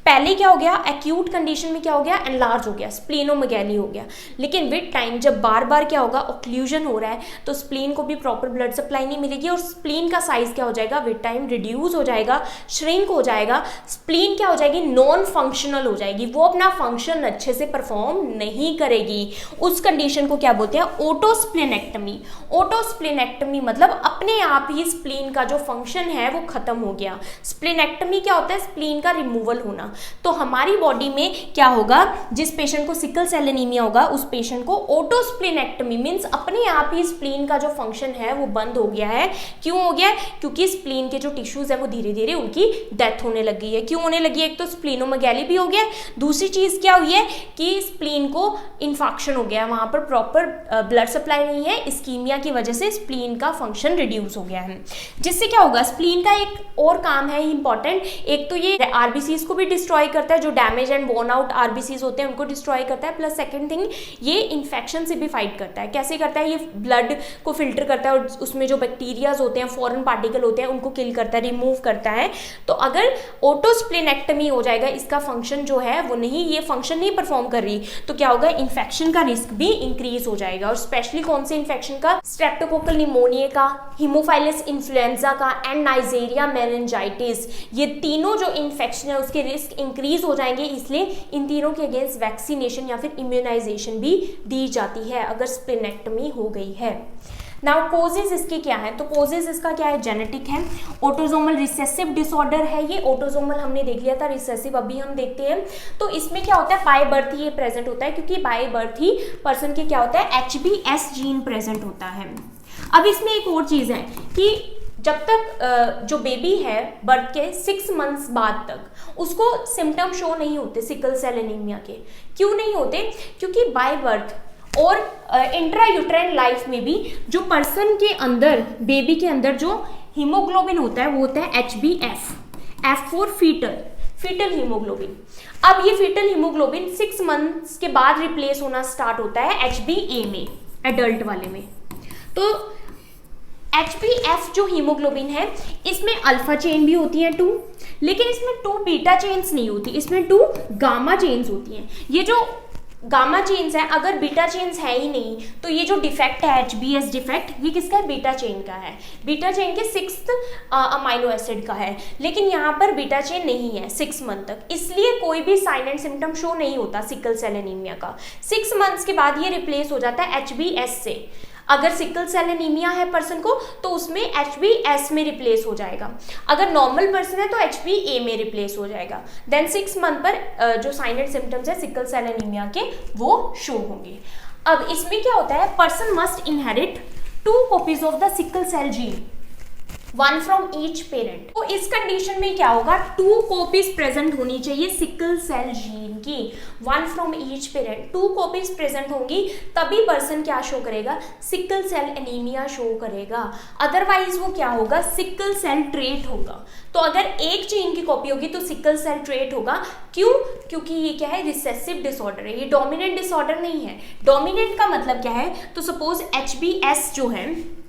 पहले क्या हो गया, एक्यूट कंडीशन में क्या हो गया, एनलार्ज हो गया, स्प्लीनोमेगैली हो गया। लेकिन विद टाइम जब बार बार क्या होगा, ऑक्लूजन हो रहा है, तो स्प्लीन को भी प्रॉपर ब्लड सप्लाई नहीं मिलेगी और स्प्लीन का साइज क्या हो जाएगा, विद टाइम रिड्यूस हो जाएगा, श्रिंक हो जाएगा। स्प्लीन क्या हो जाएगी, नॉन फंक्शनल हो जाएगी, वो अपना फंक्शन अच्छे से परफॉर्म नहीं करेगी। उस कंडीशन को क्या बोलते हैं, ओटोस्प्लेनेक्टमी। ओटोस्प्लेनेक्टमी मतलब अपने आप ही स्प्लीन का जो फंक्शन है वो खत्म हो गया। स्प्लेनेक्टमी क्या होता है, स्प्लीन का रिमूवल होना। तो हमारी बॉडी में क्या होगा, जिस पेशेंट को सिकल सेल एनीमिया होगा उस पेशेंट को ओटोस्प्लेनेक्टमी मींस अपने आप ही स्प्लीन का जो फंक्शन है वो बंद हो गया है। क्यों हो गया, क्योंकि स्प्लीन के जो टिश्यूज है वो धीरे धीरे उनकी डेथ होने लगी है। क्यों होने लगी है, एक तो स्प्लीनोमेगैली भी हो गया, दूसरी चीज क्या हुई है कि स्प्लीन को इन्फेक्शन हो गया, वहां पर प्रॉपर ब्लड सप्लाई नहीं है, इस्कीमिया की वजह से स्प्लीन का फंक्शन रिड्यूस हो गया है। जिससे क्या होगा, स्प्लीन का एक और काम है इंपॉर्टेंट, एक तो ये आरबीसीज को भी डिस्ट्रॉय करता है, जो damage and worn out RBCs होते हैं उनको डिस्ट्रॉय करता है, प्लस सेकंड थिंग ये इन्फेक्शन से भी फाइट करता है। कैसे करता है, ये ब्लड को फिल्टर करता है और उसमें जो बैक्टीरियाज होते हैं, फॉरेन पार्टिकल होते हैं, उनको किल करता है, रिमूव करता है। तो अगर ओटोस्प्लेनेक्टमी हो जाएगा, इसका फंक्शन जो है वो नहीं, ये फंक्शन नहीं परफॉर्म कर रही, तो क्या होगा, इन्फेक्शन का रिस्क भी इंक्रीज हो जाएगा। और स्पेशली कौन से इन्फेक्शन का, स्ट्रेप्टोकोकल निमोनिया का, हीमोफाइलस इन्फ्लुएंजा का एंड नाइजेरिया मेनिंजाइटिस, ये तीनों जो इन्फेक्शन है उसके रिस्क इंक्रीज हो जाएंगे। इसलिए इन तीनों के अगेंस्ट वैक्सीनेशन या फिर इम्यूनाइजेशन भी दी जाती है अगर स्प्लेनेक्टमी हो गई है। नाउ कोजेज इसके क्या है, तो कोजेज इसका क्या है, जेनेटिक है, ऑटोसोमल रिसेसिव डिसऑर्डर है। ये ऑटोसोमल हमने देख लिया था, रिसेसिव अभी हम देखते हैं। तो इसमें क्या होता है, बाय बर्थ ही ये प्रेजेंट होता है, क्योंकि बाय बर्थ ही पर्सन के क्या होता है, HBS जीन प्रेजेंट होता है। अब इसमें एक और चीज है कि जब तक जो बेबी है बर्थ के 6 मंथ्स बाद तक उसको सिम्टम शो नहीं होते सिकल सेल एनीमिया के। क्यों नहीं होते, क्योंकि बाय बर्थ और इंट्रा यूट्राइन लाइफ में भी जो पर्सन के अंदर, बेबी के अंदर जो हीमोग्लोबिन होता है वो होता है HbF, F for foetal haemoglobin. अब ये फीटल हीमोग्लोबिन 6 मंथ्स के बाद रिप्लेस होना स्टार्ट होता है HbA में, एडल्ट वाले में। तो HbF जो हीमोग्लोबिन है इसमें अल्फा चेन भी होती है 2, लेकिन इसमें 2 बीटा चेन्स नहीं होती, इसमें 2 गामा चेन्स होती हैं। ये जो गामा चेन्स है, अगर बीटा चेन्स है ही नहीं तो ये जो डिफेक्ट है HbS डिफेक्ट, ये किसका है? बीटा चेन का है। बीटा चेन के 6th अमाइनो एसिड का है, लेकिन यहाँ पर बीटा चेन नहीं है 6 मंथ तक, इसलिए कोई भी साइन एंड सिम्टम शो नहीं होता सिकल सेल एनीमिया का। 6 मंथ्स के बाद ये रिप्लेस हो जाता है HbS से। अगर सिकल सेल एनीमिया है पर्सन को तो उसमें HbS में रिप्लेस हो जाएगा, अगर नॉर्मल पर्सन है तो HbA में रिप्लेस हो जाएगा। देन 6 मंथ पर जो साइन एंड सिम्टम्स है सिकल सेल एनीमिया के वो शो होंगे। अब इसमें क्या होता है? Person must inherit 2 copies of the sickle cell gene, 1 from each parent. तो इस कंडीशन में क्या होगा? 2 कॉपीज प्रेजेंट होनी चाहिए सिकल सेल जीन की, 1 from each parent. 2 copies present होंगी तभी पर्सन क्या शो करेगा? सिकल सेल एनीमिया शो करेगा, अदरवाइज वो क्या होगा? सिकल सेल ट्रेट होगा। तो अगर एक जीन की कॉपी होगी तो सिकल सेल ट्रेट होगा। क्यों? क्योंकि ये क्या है? रिसेसिव डिसऑर्डर है, ये डोमिनेंट डिसऑर्डर नहीं है। डोमिनेंट का मतलब क्या है? तो सपोज HbS जो है,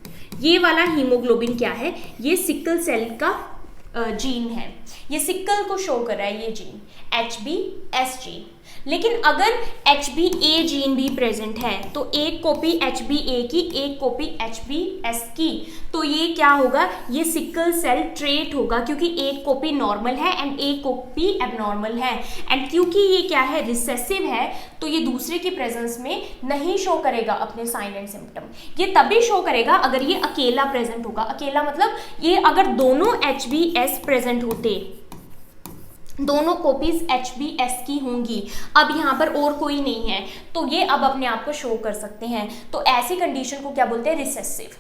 ये वाला हीमोग्लोबिन क्या है? ये सिकल सेल का जीन है, ये सिकल को शो कर रहा है ये जीन, HbS जीन। लेकिन अगर HbA जीन भी प्रेजेंट है तो एक कॉपी HbA की, एक कॉपी HbS की, तो ये क्या होगा? ये सिकल सेल ट्रेट होगा, क्योंकि एक कॉपी नॉर्मल है एंड एक कॉपी एबनॉर्मल है। एंड क्योंकि ये क्या है? रिसेसिव है, तो ये दूसरे की प्रेजेंस में नहीं शो करेगा अपने साइन एंड सिम्टम। ये तभी शो करेगा अगर ये अकेला प्रेजेंट होगा। अकेला मतलब ये अगर दोनों HbS प्रेजेंट होते, दोनों कॉपीज HbS की होंगी, अब यहाँ पर और कोई नहीं है, तो ये अब अपने आप को शो कर सकते हैं। तो ऐसी कंडीशन को क्या बोलते हैं? रिसेसिव।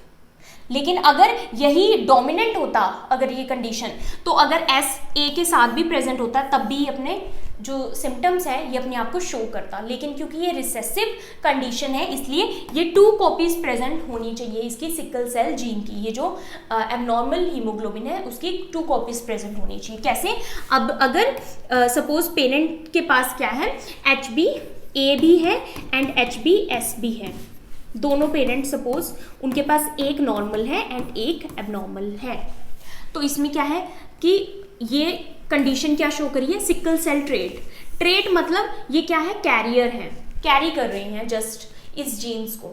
लेकिन अगर यही डोमिनेंट होता, अगर ये कंडीशन, तो अगर SA के साथ भी प्रेजेंट होता तब भी अपने जो सिम्टम्स हैं ये अपने आप को शो करता। लेकिन क्योंकि ये रिसेसिव कंडीशन है इसलिए ये 2 कॉपीज प्रेजेंट होनी चाहिए इसकी सिकल सेल जीन की। ये जो एबनॉर्मल हीमोग्लोबिन है उसकी 2 कॉपीज प्रेजेंट होनी चाहिए। कैसे? अब अगर सपोज पेरेंट के पास क्या है? HbA भी है एंड HbS भी है, दोनों पेरेंट सपोज उनके पास एक नॉर्मल है एंड एक एबनॉर्मल है, तो इसमें क्या है कि ये कंडीशन क्या शो करी है? Sickle cell trait. ट्रेट मतलब ये क्या है? कैरियर है, कैरी कर रहे हैं जस्ट इस जीन्स को।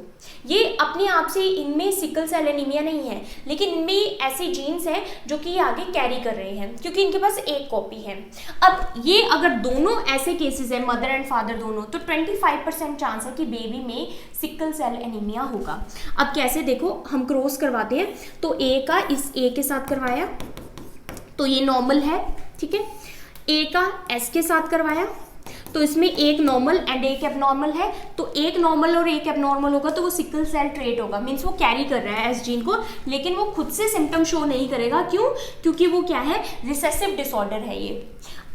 ये अपने आप से इनमें सिकल सेल एनीमिया नहीं है, लेकिन इनमें ऐसे जीन्स हैं जो कि ये आगे कैरी कर रहे हैं क्योंकि इनके पास एक कॉपी है। अब ये अगर दोनों ऐसे केसेस है, मदर एंड फादर दोनों, तो 25% चांस है कि बेबी में सिकल सेल एनीमिया होगा। अब कैसे? देखो, हम क्रॉस करवाते हैं, तो A का इस A के साथ करवाया तो ये नॉर्मल है, ठीक है। A का S के साथ करवाया तो इसमें एक नॉर्मल एंड एक एबनॉर्मल है, तो एक नॉर्मल और एक एबनॉर्मल होगा तो वो सिकल सेल ट्रेट होगा, मीन्स वो कैरी कर रहा है एस जीन को, लेकिन वो खुद से सिम्टम शो नहीं करेगा। क्यों? क्योंकि वो क्या है? रिसेसिव डिसऑर्डर है ये।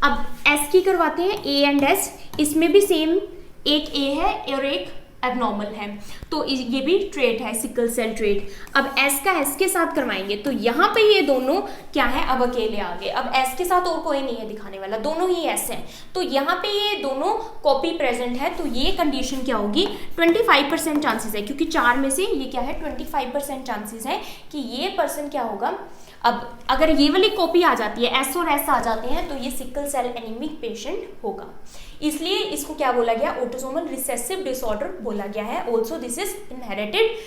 अब एस की करवाते हैं, ए एंड एस, इसमें भी सेम, एक ए है और एक एबनॉर्मल है, तो ये भी ट्रेट है, सिकल सेल ट्रेट। अब एस का एस के साथ करवाएंगे तो यहाँ पे ये दोनों क्या है? अब अकेले आ गए। अब एस के साथ और कोई नहीं है दिखाने वाला, दोनों ही एस हैं, तो यहाँ पे ये दोनों कॉपी प्रेजेंट है, तो ये कंडीशन क्या होगी? 25% चांसेस है, क्योंकि 4 में से ये क्या है? 25% चांसेस है कि ये पर्सन क्या होगा। अब अगर ये वाली कॉपी आ जाती है, एस और एस आ जाते हैं, तो ये सिकल सेल एनीमिक पेशेंट होगा। इसलिए इसको क्या बोला गया? ऑटोसोमल रिसेसिव डिसऑर्डर बोला गया है। Also this is inherited.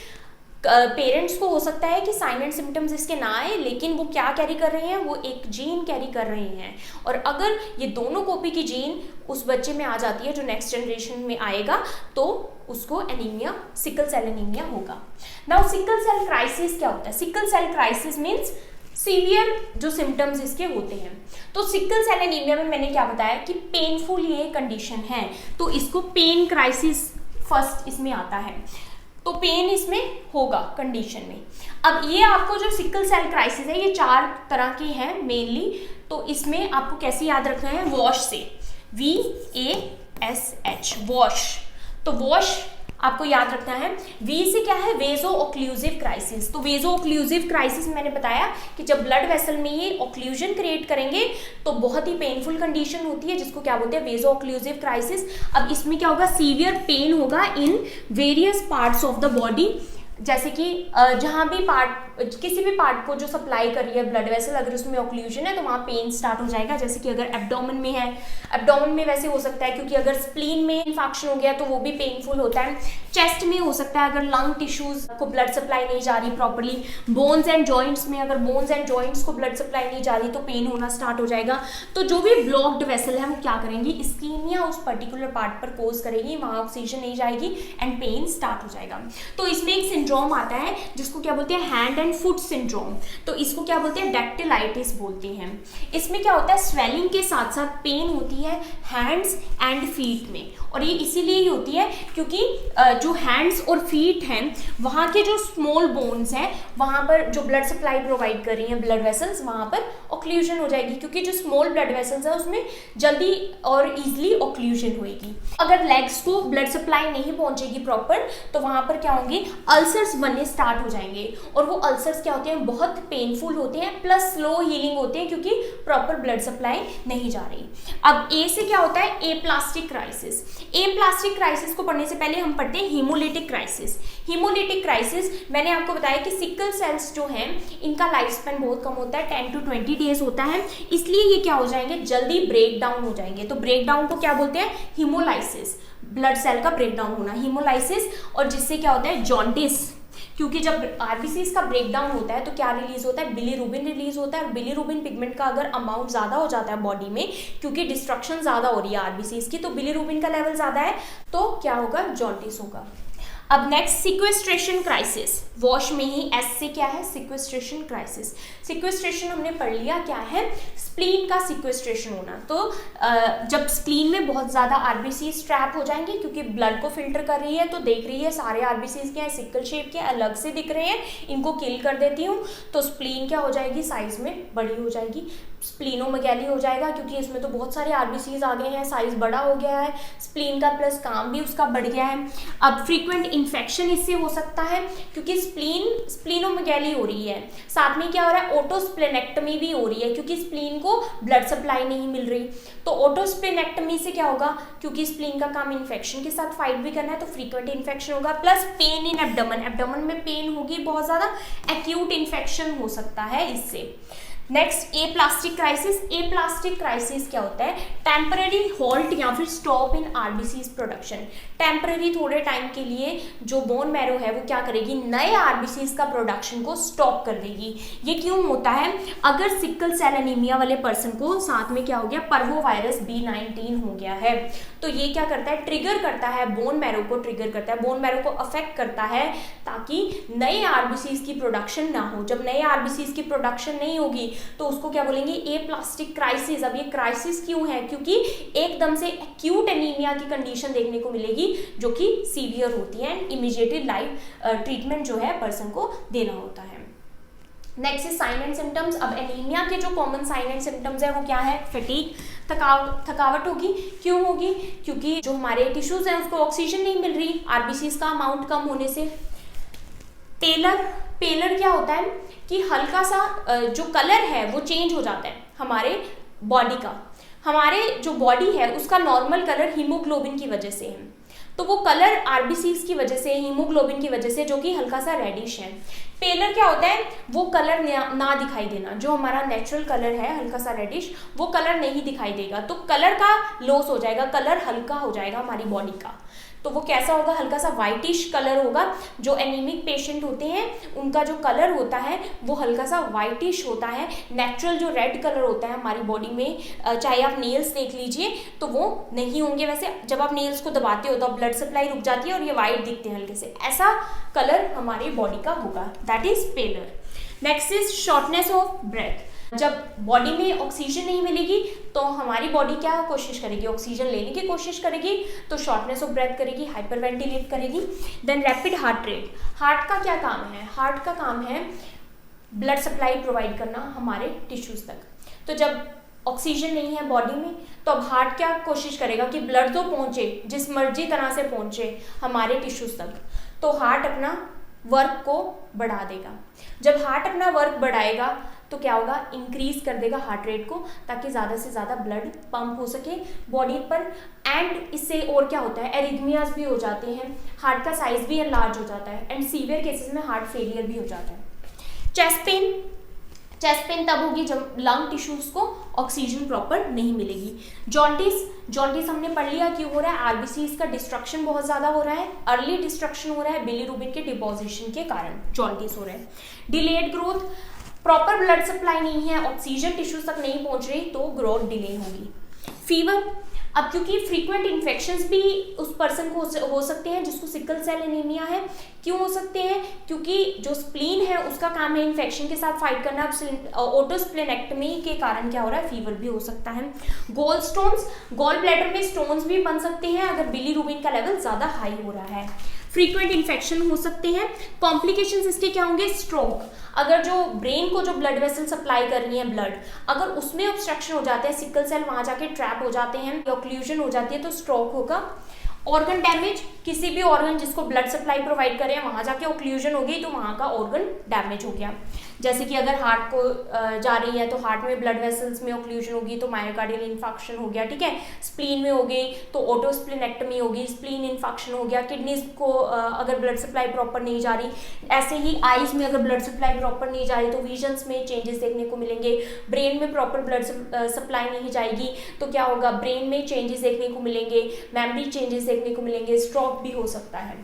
Parents को हो सकता है कि साइन एंड सिम्टम्स इसके ना आए, लेकिन वो क्या कैरी कर रहे हैं? वो एक जीन कैरी कर रहे हैं, और अगर ये दोनों कॉपी की जीन उस बच्चे में आ जाती है जो नेक्स्ट जनरेशन में आएगा, तो उसको एनीमिया, सिकल सेल एनीमिया होगा। नाउ सिकल सेल क्राइसिस क्या होता है? Sickle cell crisis means severe जो सिम्टम्स इसके होते हैं। तो सिकल सेल एनीमिया में मैंने क्या बताया कि पेनफुल ये कंडीशन है, तो इसको पेन क्राइसिस फर्स्ट इसमें आता है, तो पेन इसमें होगा कंडीशन में। अब ये आपको जो सिकल सेल क्राइसिस है ये 4 तरह की है मेनली, तो इसमें आपको कैसे याद रखना है? वॉश से, VASH, वॉश। तो वॉश आपको याद रखना है। वी से क्या है? वेजो ओक्लूसिव क्राइसिस। तो वेजो ओक्लूसिव क्राइसिस मैंने बताया कि जब ब्लड वेसल में ये ओक्लूजन क्रिएट करेंगे तो बहुत ही पेनफुल कंडीशन होती है, जिसको क्या बोलते हैं? वेजो ओक्लूसिव क्राइसिस। अब इसमें क्या होगा? सीवियर पेन होगा in various parts of the body, जैसे कि जहाँ भी पार्ट, किसी भी पार्ट को जो सप्लाई कर रही है ब्लड वेसल, अगर उसमें ऑक्लूजन है तो वहाँ पेन स्टार्ट हो जाएगा। जैसे कि अगर एब्डोमेन में है, एब्डोमेन में वैसे हो सकता है क्योंकि अगर स्प्लीन में इन्फेक्शन हो गया तो वो भी पेनफुल होता है। चेस्ट में हो सकता है अगर लंग टिश्यूज को ब्लड सप्लाई नहीं जा रही प्रॉपर्ली। बोन्स एंड जॉइंट्स में अगर बोन्स एंड जॉइंट्स को ब्लड सप्लाई नहीं जा रही तो पेन होना स्टार्ट हो जाएगा। तो जो भी ब्लॉक्ड वेसल है वो क्या करेंगी, इस्कीमिया उस पर्टिकुलर पार्ट पर कोज करेगी, वहाँ ऑक्सीजन नहीं जाएगी एंड पेन स्टार्ट हो जाएगा। तो इसमें एक सिंड्रोम आता है जिसको क्या बोलते हैं, हैंड एंड फुट सिंड्रोम। तो इसको क्या बोलते हैं, डैक्टिलाइटिस बोलते हैं। इसमें क्या होता है, स्वेलिंग के साथ साथ पेन होती है हैंड्स एंड फीट में, और ये इसीलिए ही होती है क्योंकि जो हैंड्स और फीट हैं वहाँ के जो स्मॉल बोन्स हैं वहाँ पर जो ब्लड सप्लाई प्रोवाइड कर रही हैं ब्लड वेसल्स, वहाँ पर ऑक्लूजन हो जाएगी क्योंकि जो स्मॉल ब्लड वेसल्स है उसमें जल्दी और इजीली ऑक्लूजन होएगी। अगर लेग्स को ब्लड सप्लाई नहीं पहुंचेगी प्रॉपर तो वहाँ पर क्या होंगे, अल्सर्स बनने स्टार्ट हो जाएंगे, और वो अल्सर्स क्या होते हैं, बहुत पेनफुल होते हैं प्लस स्लो हीलिंग होते हैं क्योंकि प्रॉपर ब्लड सप्लाई नहीं जा रही। अब ए से क्या होता है, एप्लास्टिक क्राइसिस। एप्लास्टिक क्राइसिस को पढ़ने से पहले हम पढ़ते हैं हीमोलिटिक क्राइसिस। हीमोलिटिक क्राइसिस मैंने आपको बताया कि सिकल सेल्स जो हैं इनका लाइफ स्पैन बहुत कम होता है, 10 to 20 डेज होता है, इसलिए ये क्या हो जाएंगे, जल्दी ब्रेक डाउन हो जाएंगे। तो ब्रेक डाउन को क्या बोलते हैं, हीमोलाइसिस, ब्लड सेल का ब्रेक डाउन होना, हीमोलाइसिस। और जिससे क्या होता है, जॉन्डिस, क्योंकि जब आरबीसीज का ब्रेकडाउन होता है तो क्या रिलीज होता है, बिलीरुबिन रिलीज होता है, और बिलीरुबिन पिगमेंट का अगर अमाउंट ज्यादा हो जाता है बॉडी में, क्योंकि डिस्ट्रक्शन ज्यादा हो रही है आरबीसीज की, तो बिलीरुबिन का लेवल ज्यादा है तो क्या होगा, जॉन्डिस होगा। अब नेक्स्ट सिक्वेस्ट्रेशन क्राइसिस, वॉश में ही एस से क्या है, सिक्वेस्ट्रेशन क्राइसिस। सिक्वेस्ट्रेशन हमने पढ़ लिया क्या है, स्प्लीन का सिक्वेस्ट्रेशन होना। तो जब स्प्लीन में बहुत ज़्यादा आरबीसीज ट्रैप हो जाएंगे क्योंकि ब्लड को फिल्टर कर रही है, तो देख रही है सारे आरबीसीज क्या है, सिकल शेप के अलग से दिख रहे हैं, इनको किल कर देती हूँ, तो स्प्लीन क्या हो जाएगी, साइज में बड़ी हो जाएगी, स्प्लीनोमेगैली हो जाएगा क्योंकि इसमें तो बहुत सारे आरबीसीज आ गए हैं, साइज बड़ा हो गया है स्प्लीन का, प्लस काम भी उसका बढ़ गया है। अब फ्रीक्वेंट इन्फेक्शन इससे हो सकता है क्योंकि स्प्लीनोमेगैली हो रही है, साथ में क्या हो रहा है, ऑटोस्प्लेनेक्टमी भी हो रही है क्योंकि स्प्लीन को ब्लड सप्लाई नहीं मिल रही। तो ऑटोस्प्लेनेक्टमी से क्या होगा, क्योंकि स्प्लीन का काम इन्फेक्शन के साथ फाइट भी करना है, तो फ्रीक्वेंट इन्फेक्शन होगा, plus pain in abdomen, abdomen में पेन होगी बहुत ज़्यादा, एक्यूट इन्फेक्शन हो सकता है इससे। Next aplastic crisis. Aplastic crisis क्या होता है, टेम्पररी हॉल्ट या फिर stop in RBCs production. Temporary थोड़े टाइम के लिए जो बोन मैरो है वो क्या करेगी, नए आरबीसीज का प्रोडक्शन को स्टॉप कर देगी। ये क्यों होता है, अगर सिकल सेल एनीमिया वाले पर्सन को साथ में क्या हो गया, पर्वोवायरस B19 हो गया है, तो ये क्या करता है, ट्रिगर करता है बोन मैरो को, ट्रिगर करता है बोन मैरो को अफेक्ट करता है ताकि नए आरबीसीज की प्रोडक्शन ना हो। जब नए आरबीसीज की प्रोडक्शन नहीं होगी तो उसको क्या बोलेंगे, एप्लास्टिक क्राइसिस। अब ये क्राइसिस क्यों है, क्योंकि एकदम से एक्यूट एनीमिया की कंडीशन देखने को मिलेगी जो कि सीवियर होती है एंड इमीडिएटली लाइफ ट्रीटमेंट जो है पर्सन को देना होता है। Next is sine and symptoms. अब एनीमिया के जो कॉमन साइन एंड सिम्टम्स है वो क्या है, फटीग, थकावट होगी। क्यों होगी, क्योंकि जो हमारे टिश्यूज हैं उसको ऑक्सीजन नहीं मिल रही आरबीसीज का अमाउंट कम होने से। पेलर क्या होता है कि हल्का सा जो कलर है वो चेंज हो जाता है हमारे बॉडी का। हमारे जो बॉडी है उसका नॉर्मल कलर हीमोग्लोबिन की वजह से है, तो वो कलर आरबीसीज की वजह से, हीमोग्लोबिन की वजह से, जो कि हल्का सा रेडिश है। पेलर क्या होता है, वो कलर ना दिखाई देना, जो हमारा नेचुरल कलर है हल्का सा रेडिश, वो कलर नहीं दिखाई देगा, तो कलर का लॉस हो जाएगा, कलर हल्का हो जाएगा हमारी बॉडी का। तो वो कैसा होगा, हल्का सा वाइटिश कलर होगा। जो एनीमिक पेशेंट होते हैं उनका जो कलर होता है वो हल्का सा वाइटिश होता है। नेचुरल जो रेड कलर होता है हमारी बॉडी में, चाहे आप नेल्स देख लीजिए तो वो नहीं होंगे वैसे, जब आप नेल्स को दबाते हो तो ब्लड सप्लाई रुक जाती है और ये वाइट दिखते हैं हल्के से, ऐसा कलर हमारी बॉडी का होगा, that is pallor. Next is shortness of breath. जब बॉडी में ऑक्सीजन नहीं मिलेगी तो हमारी बॉडी क्या कोशिश करेगी, ऑक्सीजन लेने की कोशिश करेगी, तो शॉर्टनेस ऑफ ब्रेथ करेगी, हाइपरवेंटिलेट करेगी। Then rapid heart rate. Heart का क्या काम है, हार्ट का काम है ब्लड सप्लाई प्रोवाइड करना हमारे टिश्यूज तक। तो जब ऑक्सीजन नहीं है बॉडी में तो अब हार्ट क्या कोशिश करेगा कि ब्लड तो पहुंचे, जिस मर्जी तरह से पहुंचे हमारे टिश्यूज तक, तो हार्ट अपना वर्क को बढ़ा देगा। जब हार्ट अपना वर्क बढ़ाएगा तो क्या होगा, इंक्रीज कर देगा हार्ट रेट को, ताकि ज़्यादा से ज़्यादा ब्लड पंप हो सके बॉडी पर। एंड इससे और क्या होता है, एरिथमियाज भी हो जाते हैं, हार्ट का साइज भी एनलार्ज हो जाता है, एंड सीवियर केसेस में हार्ट फेलियर भी हो जाता है। चेस्ट पेन तब होगी जब लंग टिश्यूज को ऑक्सीजन प्रॉपर नहीं मिलेगी। जॉन्डिस हमने पढ़ लिया क्यों हो रहा है, आरबीसीज का डिस्ट्रक्शन बहुत ज़्यादा हो रहा है, अर्ली डिस्ट्रक्शन हो रहा है, बिलीरुबिन के डिपोजिशन के कारण जॉन्डिस हो रहा है। Delayed growth, proper blood supply नहीं है, ऑक्सीजन टिश्यूज तक नहीं पहुंच रही, तो ग्रोथ डिले होगी। फीवर, अब क्योंकि फ्रीक्वेंट इन्फेक्शंस भी उस पर्सन को हो सकते हैं जिसको सिकल सेल एनीमिया है। क्यों हो सकते हैं, क्योंकि जो स्प्लीन है उसका काम है इन्फेक्शन के साथ फाइट करना। ऑटोस्प्लेनेक्टमी के कारण क्या हो रहा है, फीवर भी हो सकता है। गॉल ब्लैडर में स्टोन्स भी बन सकते हैं अगर बिलीरुबिन का लेवल ज़्यादा हाई हो रहा है। फ्रीक्वेंट इन्फेक्शन हो सकते हैं। कॉम्प्लिकेशंस इसके क्या होंगे, स्ट्रोक, अगर जो ब्रेन को जो ब्लड वेसल सप्लाई कर रही है ब्लड, अगर उसमें ऑब्स्ट्रक्शन हो जाता है, सिकल सेल वहां जाके ट्रैप हो जाते हैं, ऑक्लूजन हो जाती है, तो स्ट्रोक होगा। ऑर्गन डैमेज, किसी भी ऑर्गन जिसको ब्लड सप्लाई प्रोवाइड करें वहां जाके ऑक्लूजन हो गई तो वहां का ऑर्गन डैमेज हो गया। जैसे कि अगर हार्ट को जा रही है तो हार्ट में ब्लड वेसल्स में ऑक्लूजन होगी तो मायोकार्डियल इन्फेक्शन हो गया, ठीक है। स्प्लीन में हो गई तो ऑटोस्प्लेनेक्टमी होगी, स्प्लीन इन्फेक्शन हो गया। किडनीज को अगर ब्लड सप्लाई प्रॉपर नहीं जा रही, ऐसे ही आईज में अगर ब्लड सप्लाई प्रॉपर नहीं जा रही तो विजन्स में चेंजेस देखने को मिलेंगे। ब्रेन में प्रॉपर ब्लड सप्लाई नहीं जाएगी तो क्या होगा, ब्रेन में चेंजेस देखने को मिलेंगे, मेमोरी चेंजेस देखने को मिलेंगे, स्ट्रोक भी हो सकता है।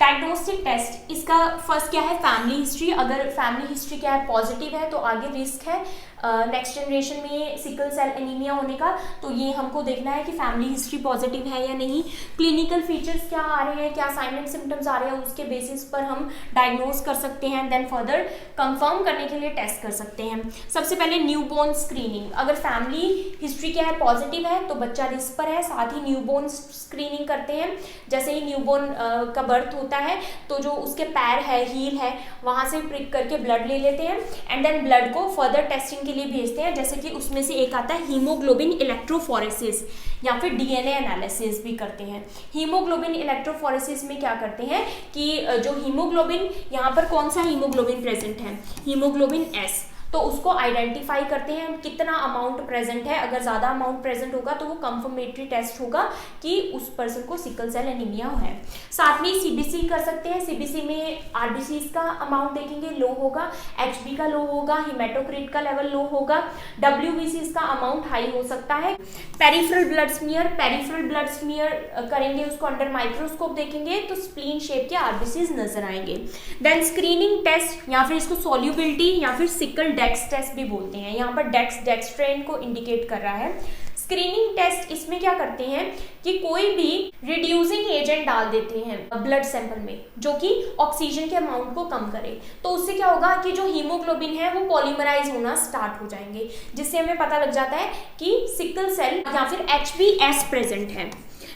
डायग्नोस्टिक टेस्ट, इसका फर्स्ट क्या है, फैमिली हिस्ट्री। अगर फैमिली हिस्ट्री क्या है, पॉजिटिव है तो आगे रिस्क है नेक्स्ट जनरेशन में सिकल सेल एनीमिया होने का, तो ये हमको देखना है कि फैमिली हिस्ट्री पॉजिटिव है या नहीं। क्लिनिकल फीचर्स क्या आ रहे हैं, क्या साइन एंड सिम्टम्स आ रहे हैं, उसके बेसिस पर हम डायग्नोज कर सकते हैं, देन फर्दर कंफर्म करने के लिए टेस्ट कर सकते हैं। सबसे पहले न्यूबॉर्न स्क्रीनिंग, अगर फैमिली हिस्ट्री क्या है, पॉजिटिव है तो बच्चा रिस्क पर है, साथ ही न्यूबॉर्न स्क्रीनिंग करते हैं। जैसे ही न्यूबॉर्न का बर्थ होता है तो जो उसके पैर है, हील है, वहां से प्रिक करके ब्लड ले लेते हैं एंड देन ब्लड को फर्दर टेस्टिंग लिए भेजते हैं। जैसे कि उसमें से एक आता है हीमोग्लोबिन इलेक्ट्रोफोरेसिस या फिर डीएनए एनालिसिस भी करते हैं। हीमोग्लोबिन इलेक्ट्रोफोरेसिस में क्या करते हैं कि जो हीमोग्लोबिन, यहाँ पर कौन सा हीमोग्लोबिन प्रेजेंट है, हीमोग्लोबिन एस, तो उसको आइडेंटिफाई करते हैं कितना अमाउंट प्रेजेंट है। अगर ज़्यादा अमाउंट प्रेजेंट होगा तो वो कंफर्मेटरी टेस्ट होगा कि उस पर्सन को सिकल सेल एनीमिया है। साथ में सीबीसी कर सकते हैं, सीबीसी में आरबीसीज का अमाउंट देखेंगे, लो होगा, एचबी का लो होगा, हिमेटोक्रिट का लेवल लो होगा, डब्ल्यूबीसीज का अमाउंट हाई हो सकता है। पेरिफेरल ब्लड स्मीयर करेंगे, उसको अंडर माइक्रोस्कोप देखेंगे तो स्प्लीन शेप के आरबीसीज नजर आएंगे। देन स्क्रीनिंग टेस्ट या फिर इसको सॉल्युबिलिटी या फिर सिकल डेक्स टेस्ट भी बोलते हैं, यहाँ पर डेक्सट्रेन को इंडिकेट कर रहा है। स्क्रीनिंग टेस्ट इसमें क्या करते हैं कि कोई भी रिड्यूसिंग एजेंट डाल देते हैं ब्लड सैंपल में जो कि ऑक्सीजन के अमाउंट को कम करे, तो उससे क्या होगा कि जो हीमोग्लोबिन है वो पॉलीमराइज होना स्टार्ट हो जाएंगे, जिससे हमें पता लग जाता है कि सिकल सेल या फिर HbS प्रेजेंट है।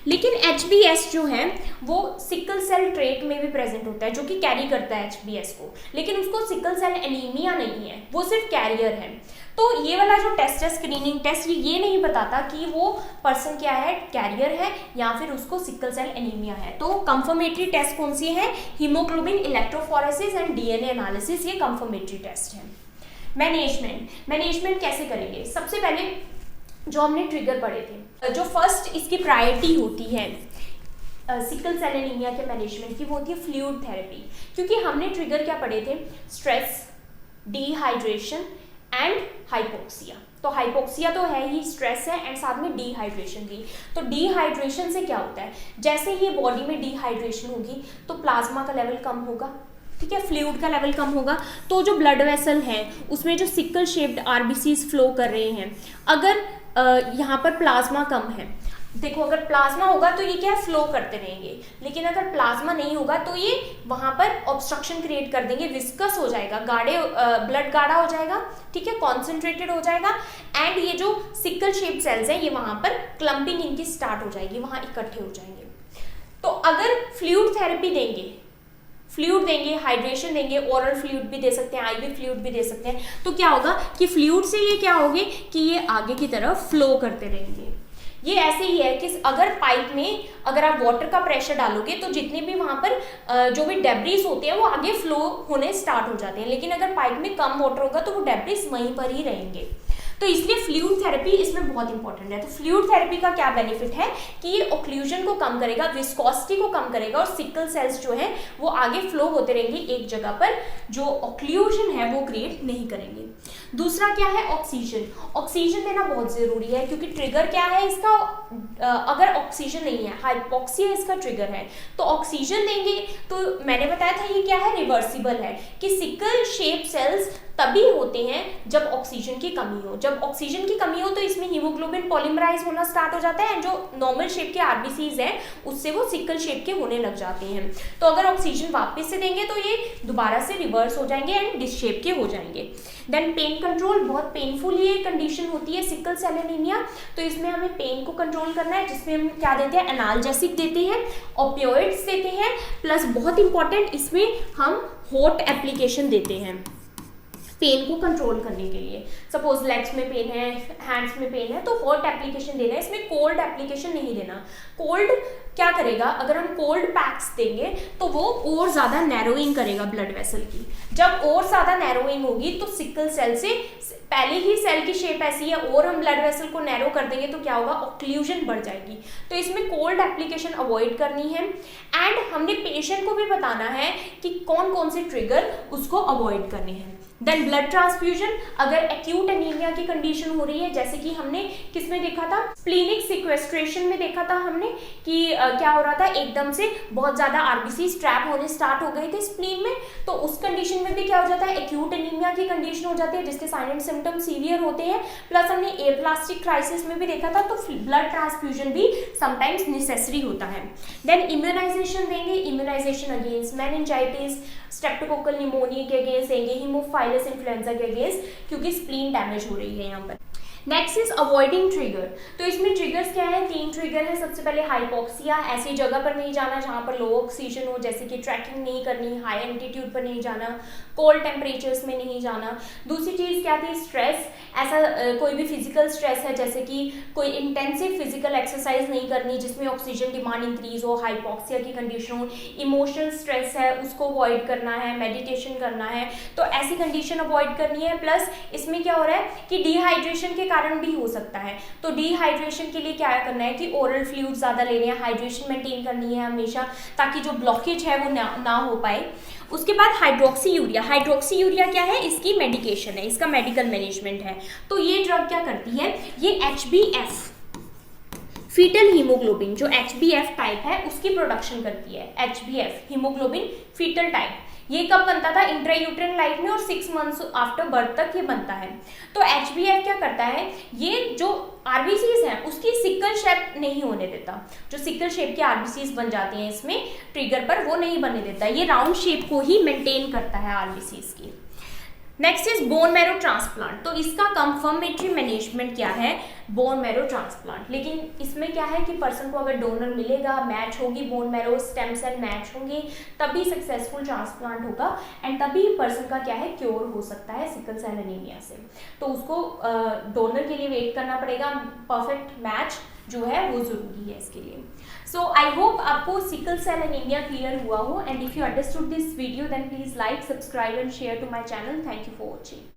लेकिन HbS जो है वो सिकल सेल ट्रेट में भी प्रेजेंट होता है जो कि कैरी करता है HbS को, लेकिन उसको सिकल सेल एनीमिया नहीं है, वो सिर्फ कैरियर है। तो ये वाला जो टेस्ट है स्क्रीनिंग टेस्ट, ये नहीं बताता कि वो पर्सन क्या है, कैरियर है या फिर उसको सिकल सेल एनीमिया है। तो कंफर्मेटरी टेस्ट कौन सी है, haemoglobin electrophoresis and DNA analysis, ये कंफर्मेटरी टेस्ट है। मैनेजमेंट कैसे करेंगे, सबसे पहले जो हमने ट्रिगर पढ़े थे, जो फर्स्ट इसकी प्रायोरिटी होती है सिकल सेल एनीमिया के मैनेजमेंट की, वो होती है फ्लूइड थेरेपी। क्योंकि हमने ट्रिगर क्या पढ़े थे, स्ट्रेस, डिहाइड्रेशन एंड हाइपोक्सिया। तो हाइपोक्सिया तो है ही, स्ट्रेस है एंड साथ में डिहाइड्रेशन भी। तो डिहाइड्रेशन से क्या होता है, जैसे ही बॉडी में डिहाइड्रेशन होगी तो प्लाज्मा का लेवल कम होगा, ठीक है, फ्लूइड का लेवल कम होगा, तो जो ब्लड वेसल है उसमें जो सिकल शेप्ड आरबीसीज फ्लो कर रहे हैं, अगर यहाँ पर प्लाज्मा कम है, देखो अगर प्लाज्मा होगा तो ये क्या फ्लो करते रहेंगे, लेकिन अगर प्लाज्मा नहीं होगा तो ये वहाँ पर ऑब्स्ट्रक्शन क्रिएट कर देंगे, विस्कस हो जाएगा, ब्लड गाढ़ा हो जाएगा, ठीक है, कॉन्सेंट्रेटेड हो जाएगा एंड ये जो सिकल शेप सेल्स हैं ये वहाँ पर क्लम्पिंग इनकी स्टार्ट हो जाएगी, वहाँ इकट्ठे हो जाएंगे। तो अगर फ्लूइड थेरेपी देंगे, हाइड्रेशन देंगे, ओरल फ्लूइड भी दे सकते हैं, आईवी फ्लूइड भी दे सकते हैं, तो क्या होगा कि फ्लूइड से ये क्या होंगे कि ये आगे की तरफ फ्लो करते रहेंगे। ये ऐसे ही है कि अगर पाइप में अगर आप वाटर का प्रेशर डालोगे तो जितने भी वहाँ पर जो भी डेब्रिस होते हैं वो आगे फ्लो होने स्टार्ट हो जाते हैं, लेकिन अगर पाइप में कम वाटर होगा तो वो डेब्रिस वहीं पर ही रहेंगे। तो इसलिए फ्लूइड थेरेपी इसमें बहुत इंपॉर्टेंट है। तो फ्लूइड थेरेपी का क्या बेनिफिट है कि ये ऑक्लूजन को कम करेगा, विस्कोसिटी को कम करेगा और सिकल सेल्स जो है वो आगे फ्लो होते रहेंगे एक जगह पर, जो ऑक्लूजन है वो क्रिएट नहीं करेंगे। दूसरा क्या है, ऑक्सीजन। ऑक्सीजन देना बहुत जरूरी है क्योंकि ट्रिगर क्या है इसका, अगर ऑक्सीजन नहीं है, हाइपोक्सिया इसका ट्रिगर है, तो ऑक्सीजन देंगे तो मैंने बताया था ये क्या है, रिवर्सिबल है कि सिकल शेप सेल्स तभी होते हैं जब ऑक्सीजन की कमी हो। जब ऑक्सीजन की कमी हो तो इसमें हीमोग्लोबिन पॉलीमराइज होना स्टार्ट हो जाता है, जो नॉर्मल शेप के आरबीसीज हैं उससे वो सिकल शेप के होने लग जाते हैं। तो अगर ऑक्सीजन वापस से देंगे तो ये दोबारा से रिवर्स हो जाएंगे एंड डिस शेप के हो जाएंगे। देन पेन कंट्रोल, बहुत पेनफुल ये कंडीशन होती है सिकल सेल एनीमिया, तो इसमें हमें पेन को कंट्रोल करना है, जिसमें हम क्या देते हैं, एनाल्जेसिक देते हैं, ओपियोइड्स देते हैं, प्लस बहुत इंपॉर्टेंट इसमें हम हॉट एप्लीकेशन देते हैं पेन को कंट्रोल करने के लिए। सपोज लेग्स में पेन है, हैंड्स में पेन है, तो हॉट एप्लीकेशन देना है, इसमें कोल्ड एप्लीकेशन नहीं देना। कोल्ड क्या करेगा, अगर हम कोल्ड पैक्स देंगे तो वो और ज़्यादा नैरोइंग करेगा ब्लड वेसल की। जब और ज़्यादा नैरोइंग होगी तो सिकल सेल से पहले ही सेल की शेप ऐसी है और हम ब्लड वेसल को नैरो कर देंगे तो क्या होगा, ऑक्लूजन बढ़ जाएगी। तो इसमें कोल्ड एप्लीकेशन अवॉइड करनी है एंड हमने पेशेंट को भी बताना है कि कौन कौन से ट्रिगर उसको अवॉइड करने हैं। देन ब्लड ट्रांसफ्यूजन, अगर एक्यूट एनीमिया की कंडीशन हो रही है, जैसे कि हमने किसमें देखा था, स्प्लीनिक सिक्वेस्ट्रेशन में देखा था हमने कि क्या हो रहा था, एकदम से बहुत ज्यादा आरबीसी ट्रैप होने स्टार्ट हो गए थे स्प्लीन में, तो उस कंडीशन में भी क्या हो जाता है, एक्यूट एनीमिया की कंडीशन हो जाती है जिसके साइन एंड सिम्टम सीवियर होते हैं। प्लस हमने एप्लास्टिक क्राइसिस में भी देखा था, तो ब्लड ट्रांसफ्यूजन भी समटाइम्स नेसेसरी होता है। देन इम्यूनाइजेशन देंगे, immunisation against meningitis, streptococcal pneumonia के अगेंस्ट देंगे, हीमोफाइलस इन्फ्लुएंजा के अगेंस्ट, क्योंकि स्प्लीन डैमेज हो रही है यहाँ पर। नेक्स्ट इज अवॉइडिंग ट्रिगर, तो इसमें ट्रिगर्स क्या है, 3 ट्रिगर है। सबसे पहले हाइपोक्सिया, ऐसी जगह पर नहीं जाना जहाँ पर लो ऑक्सीजन हो, जैसे कि ट्रैकिंग नहीं करनी, हाई एल्टीट्यूड पर नहीं जाना, कोल्ड टेम्परेचर्स में नहीं जाना। दूसरी चीज़ क्या थी, स्ट्रेस, ऐसा कोई भी फिजिकल स्ट्रेस है, जैसे कि कोई इंटेंसिव फिजिकल एक्सरसाइज नहीं करनी जिसमें ऑक्सीजन डिमांड इंक्रीज हो, हाइपोक्सिया की कंडीशन हो। इमोशनल स्ट्रेस है उसको अवॉइड करना है, मेडिटेशन करना है, तो ऐसी कंडीशन अवॉइड करनी है। प्लस इसमें क्या हो रहा है कि डिहाइड्रेशन के कारण भी हो सकता है, तो डिहाइड्रेशन के लिए क्या करना है कि ओरल फ्लूइड ज़्यादा लेने हैं, हाइड्रेशन मेंटेन करनी है हमेशा, ताकि जो ब्लॉकेज है वो ना हो पाए। उसके बाद हाइड्रोक्सी यूरिया, हाइड्रोक्सी यूरिया क्या है, इसकी मेडिकेशन है, इसका मेडिकल मैनेजमेंट है। तो ये ड्रग क्या करती है, ये HbF फीटल हीमोग्लोबिन, जो HbF टाइप है उसकी प्रोडक्शन करती है। HbF हीमोग्लोबिन फीटल टाइप, ये कब बनता था, इंट्रायूट्राइन लाइफ में और 6 मंथ्स आफ्टर बर्थ तक ये बनता है। तो HbF क्या करता है, ये जो आरबीसीज हैं उसकी सिकल शेप नहीं होने देता, जो सिकल शेप की आरबीसीज बन जाती हैं इसमें ट्रिगर पर, वो नहीं बनने देता, ये राउंड शेप को ही मेंटेन करता है आरबीसीज की। Next is bone marrow transplant, तो इसका कंफर्मेटरी मैनेजमेंट क्या है, बोन मैरो ट्रांसप्लांट। लेकिन इसमें क्या है कि पर्सन को अगर डोनर मिलेगा, मैच होगी, bone marrow stem cell match होंगे, तभी सक्सेसफुल ट्रांसप्लांट होगा एंड तभी पर्सन का क्या है, क्योर हो सकता है सिकल सेल एनीमिया से। तो उसको डोनर के लिए वेट करना पड़ेगा, परफेक्ट मैच जो है वो जरूरी है इसके लिए। सो आई होप आपको सिकल सेल एनीमिया क्लियर हुआ हो, and if you understood this video then please like, subscribe and share to my channel. Thank you for watching.